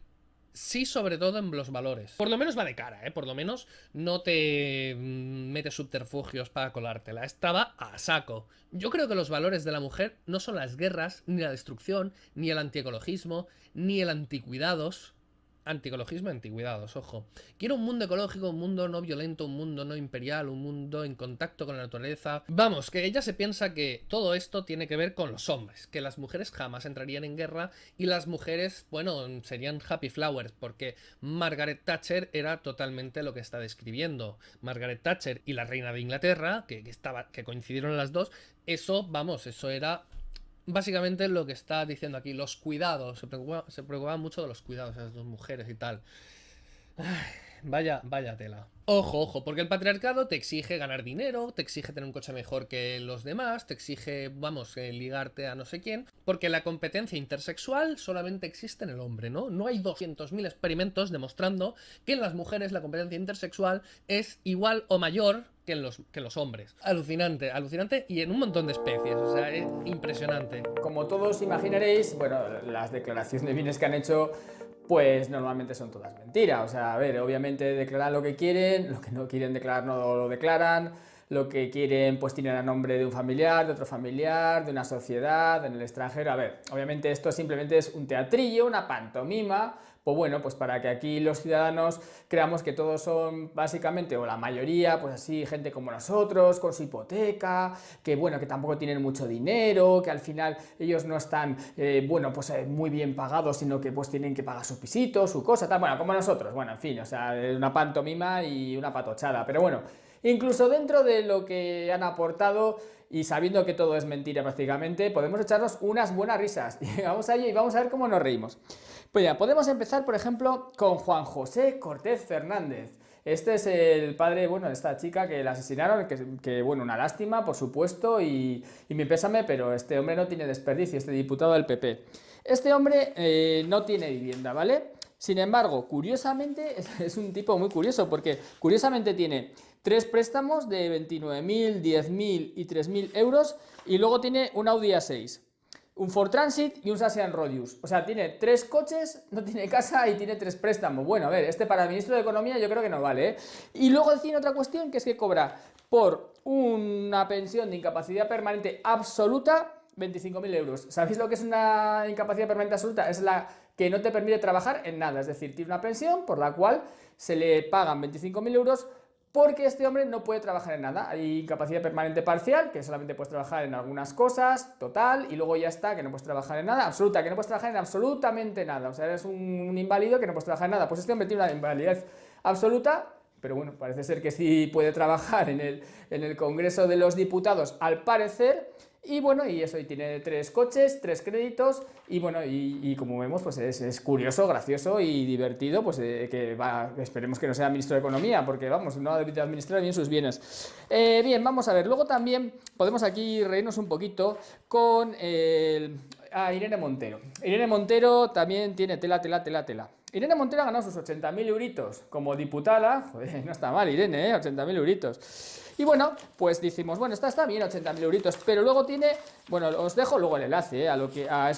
Sí, sobre todo en los valores. Por lo menos va de cara, ¿eh? Por lo menos no te metes subterfugios para colártela. Esta va a saco. Yo creo que los valores de la mujer no son las guerras, ni la destrucción, ni el antiecologismo, ni el anticuidados. Anticologismo y anticuidados, ojo. Quiero un mundo ecológico, un mundo no violento, un mundo no imperial, un mundo en contacto con la naturaleza. Vamos, que ella se piensa que todo esto tiene que ver con los hombres, que las mujeres jamás entrarían en guerra y las mujeres, bueno, serían happy flowers, porque Margaret Thatcher era totalmente lo que está describiendo. Margaret Thatcher y la reina de Inglaterra, que coincidieron las dos, eso, vamos, eso era... Básicamente lo que está diciendo aquí, los cuidados, se preocupaban mucho de los cuidados de las dos mujeres y tal. Ay, vaya tela. Ojo, ojo, porque el patriarcado te exige ganar dinero, te exige tener un coche mejor que los demás, te exige, vamos, ligarte a no sé quién, porque la competencia intersexual solamente existe en el hombre, ¿no? No hay 200.000 experimentos demostrando que en las mujeres la competencia intersexual es igual o mayor que en los hombres. Alucinante, alucinante, y en un montón de especies, o sea, es impresionante. Como todos imaginaréis, bueno, las declaraciones de bienes que han hecho, pues normalmente son todas mentiras. O sea, a ver, obviamente declaran lo que quieren, lo que no quieren declarar no lo declaran, lo que quieren pues tienen a nombre de un familiar, de otro familiar, de una sociedad, en el extranjero. A ver, obviamente esto simplemente es un teatrillo, una pantomima, pues bueno, pues para que aquí los ciudadanos creamos que todos son básicamente, o la mayoría, pues así, gente como nosotros, con su hipoteca, que bueno, que tampoco tienen mucho dinero, que al final ellos no están, bueno, pues muy bien pagados, sino que pues tienen que pagar su pisito, su cosa, tal, bueno, como nosotros, bueno, en fin, o sea, una pantomima y una patochada, pero bueno, incluso dentro de lo que han aportado y sabiendo que todo es mentira prácticamente, podemos echarnos unas buenas risas. Y vamos a ello y vamos a ver cómo nos reímos. Pues ya, podemos empezar, por ejemplo, con Juan José Cortez Fernández. Este es el padre, bueno, de esta chica que la asesinaron, que bueno, una lástima, por supuesto, y mi pésame, pero este hombre no tiene desperdicio, este diputado del PP. Este hombre no tiene vivienda, ¿vale? Sin embargo, curiosamente, es un tipo muy curioso, porque curiosamente tiene 3 préstamos de 29.000, 10.000 y 3.000 euros, y luego tiene un Audi A6, un Ford Transit y un Sasian Rodius. O sea, tiene 3 coches, no tiene casa y tiene 3 préstamos. Bueno, a ver, este para el ministro de Economía yo creo que no vale, ¿eh? Y luego tiene otra cuestión, que es que cobra por una pensión de incapacidad permanente absoluta 25.000 euros. ¿Sabéis lo que es una incapacidad permanente absoluta? Es la que no te permite trabajar en nada. Es decir, tiene una pensión por la cual se le pagan 25.000 euros porque este hombre no puede trabajar en nada. Hay incapacidad permanente parcial, que solamente puedes trabajar en algunas cosas, total, y luego ya está, que no puedes trabajar en nada, absoluta, que no puedes trabajar en absolutamente nada. O sea, eres un inválido que no puedes trabajar en nada. Pues este hombre tiene una invalidez absoluta, pero bueno, parece ser que sí puede trabajar en el Congreso de los Diputados, al parecer. Y bueno, y eso, y tiene 3 coches, 3 créditos, y bueno, y como vemos, pues es curioso, gracioso y divertido, pues esperemos que no sea ministro de Economía, porque vamos, no ha debido administrar bien sus bienes. Bien, vamos a ver, luego también podemos aquí reírnos un poquito con Irene Montero. Irene Montero también tiene tela. Irene Montero ha ganado sus 80.000 euritos como diputada. Joder, no está mal Irene, 80.000 euritos. Y bueno, pues decimos, bueno, está bien 80.000 euritos, pero luego tiene, bueno, os dejo luego el enlace a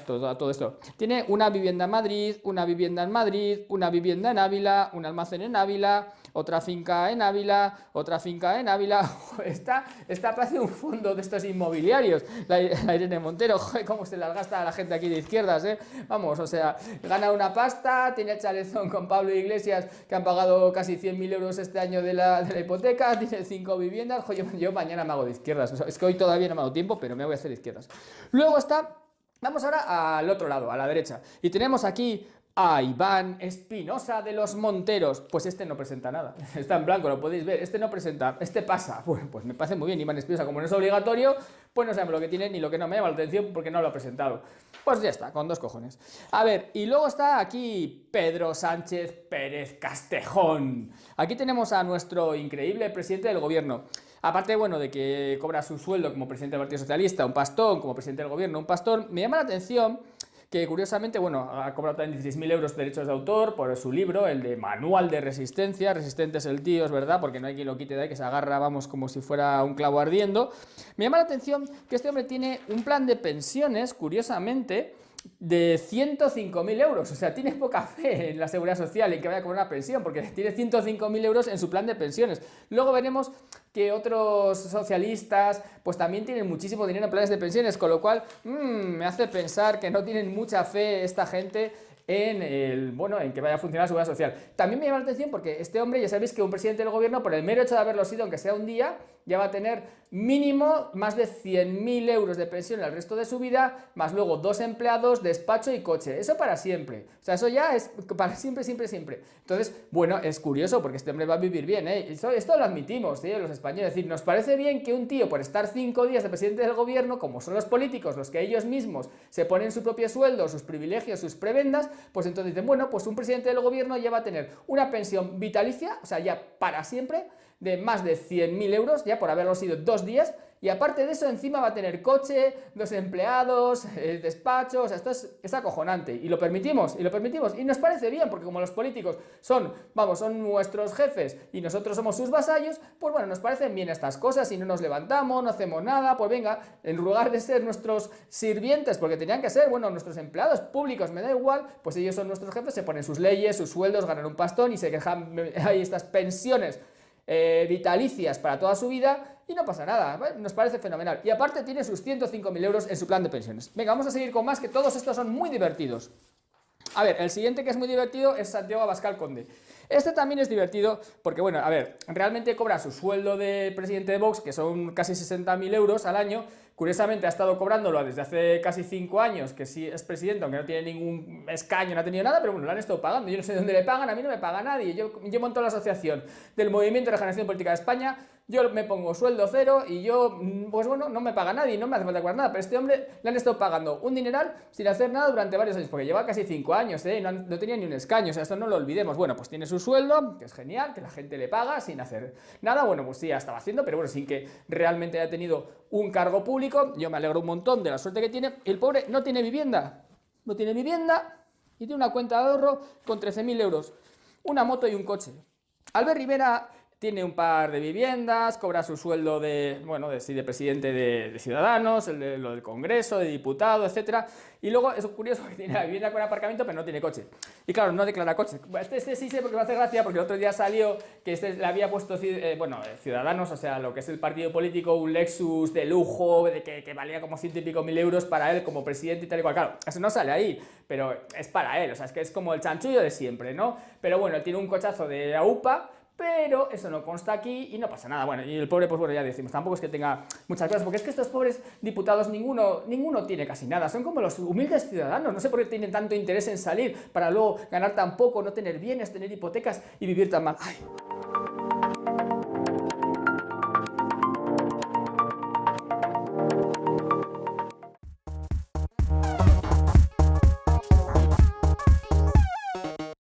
todo esto. Tiene una vivienda en Madrid, una vivienda en Madrid, una vivienda en Ávila, un almacén en Ávila, otra finca en Ávila, otra finca en Ávila. Está parece un fondo de estos inmobiliarios, la Irene Montero. Joder, cómo se las gasta a la gente aquí de izquierdas, ¿eh? Vamos, o sea, gana una pasta, tiene el chalezón con Pablo Iglesias, que han pagado casi 100.000 euros este año de la hipoteca, tiene 5 viviendas. Joder, yo mañana me hago de izquierdas, o sea, es que hoy todavía no me ha dado tiempo, pero me voy a hacer de izquierdas. Luego está, vamos ahora al otro lado, a la derecha, y tenemos aquí a Iván Espinosa de los Monteros. Pues este no presenta nada, está en blanco, lo podéis ver, este no presenta, este pasa. Bueno, pues me parece muy bien, Iván Espinosa, como no es obligatorio, pues no sabemos lo que tiene ni lo que no me llama la atención porque no lo ha presentado. Pues ya está, con 2 cojones. A ver, y luego está aquí Pedro Sánchez Pérez Castejón. Aquí tenemos a nuestro increíble presidente del gobierno. Aparte, bueno, de que cobra su sueldo como presidente del Partido Socialista, un pastón, como presidente del gobierno, un pastón, me llama la atención que curiosamente, bueno, ha cobrado también 16.000 euros de derechos de autor por su libro, el de Manual de Resistencia. Resistente es el tío, es verdad, porque no hay quien lo quite de ahí, que se agarra, vamos, como si fuera un clavo ardiendo. Me llama la atención que este hombre tiene un plan de pensiones, curiosamente, de 105.000 euros, o sea, tiene poca fe en la seguridad social, en que vaya a cobrar una pensión, porque tiene 105.000 euros en su plan de pensiones. Luego veremos que otros socialistas pues también tienen muchísimo dinero en planes de pensiones, con lo cual me hace pensar que no tienen mucha fe esta gente en que vaya a funcionar la seguridad social. También me llama la atención porque este hombre, ya sabéis que un presidente del gobierno, por el mero hecho de haberlo sido, aunque sea un día, ya va a tener mínimo más de 100.000 euros de pensión el resto de su vida, más luego 2 empleados, despacho y coche. Eso para siempre. O sea, eso ya es para siempre, siempre, siempre. Entonces, bueno, es curioso porque este hombre va a vivir bien, ¿eh? Esto lo admitimos, ¿sí? Los españoles. Es decir, nos parece bien que un tío, por estar 5 días de presidente del gobierno, como son los políticos, los que ellos mismos se ponen su propio sueldo, sus privilegios, sus prebendas, pues entonces dicen, bueno, pues un presidente del gobierno ya va a tener una pensión vitalicia, o sea, ya para siempre, de más de 100.000 euros, ya por haberlo sido 2 días, y aparte de eso encima va a tener coche, 2 empleados, despacho. O sea, esto es acojonante, y lo permitimos, y nos parece bien, porque como los políticos son nuestros jefes y nosotros somos sus vasallos, pues bueno, nos parecen bien estas cosas, y no nos levantamos, no hacemos nada, pues venga, en lugar de ser nuestros sirvientes, porque tenían que ser, bueno, nuestros empleados públicos, me da igual, pues ellos son nuestros jefes, se ponen sus leyes, sus sueldos, ganan un pastón, y se quejan, hay estas pensiones vitalicias para toda su vida, y no pasa nada. Bueno, nos parece fenomenal. Y aparte tiene sus 105.000 euros en su plan de pensiones. Venga, vamos a seguir con más, que todos estos son muy divertidos. A ver, el siguiente que es muy divertido es Santiago Abascal Conde. Este también es divertido porque, bueno, a ver, realmente cobra su sueldo de presidente de Vox, que son casi 60.000 euros al año. Curiosamente ha estado cobrándolo desde hace casi 5 años, que sí es presidente, aunque no tiene ningún escaño, no ha tenido nada, pero bueno, lo han estado pagando. Yo no sé de dónde le pagan, a mí no me paga nadie. Yo monto la asociación del Movimiento de Regeneración Política de España, yo me pongo sueldo cero y yo, pues bueno, no me paga nadie, no me hace falta cobrar nada, pero este hombre le han estado pagando un dineral sin hacer nada durante varios años, porque lleva casi 5 años, y no tenía ni un escaño, o sea, esto no lo olvidemos. Bueno, pues tiene su sueldo, que es genial, que la gente le paga sin hacer nada. Bueno, pues sí, ya estaba haciendo, pero bueno, sin que realmente haya tenido un cargo público. Yo me alegro un montón de la suerte que tiene. El pobre no tiene vivienda, y tiene una cuenta de ahorro con 13.000 euros, una moto y un coche. Albert Rivera tiene un par de viviendas, cobra su sueldo de presidente de Ciudadanos, lo del Congreso, de diputado, etcétera. Y luego es curioso que tiene la vivienda con aparcamiento, pero no tiene coche. Y claro, no declara coche. Este sí sé porque me hace gracia, porque el otro día salió que le había puesto Ciudadanos, o sea, lo que es el partido político, un Lexus de lujo, que valía como 100 y pico mil euros para él como presidente y tal y cual. Claro, eso no sale ahí, pero es para él, o sea, es que es como el chanchullo de siempre, ¿no? Pero bueno, él tiene un cochazo de AUPA, pero eso no consta aquí y no pasa nada. Bueno, y el pobre, pues bueno, ya decimos, tampoco es que tenga muchas cosas, porque es que estos pobres diputados, ninguno tiene casi nada. Son como los humildes ciudadanos, no sé por qué tienen tanto interés en salir para luego ganar tan poco, no tener bienes, tener hipotecas y vivir tan mal. Ay.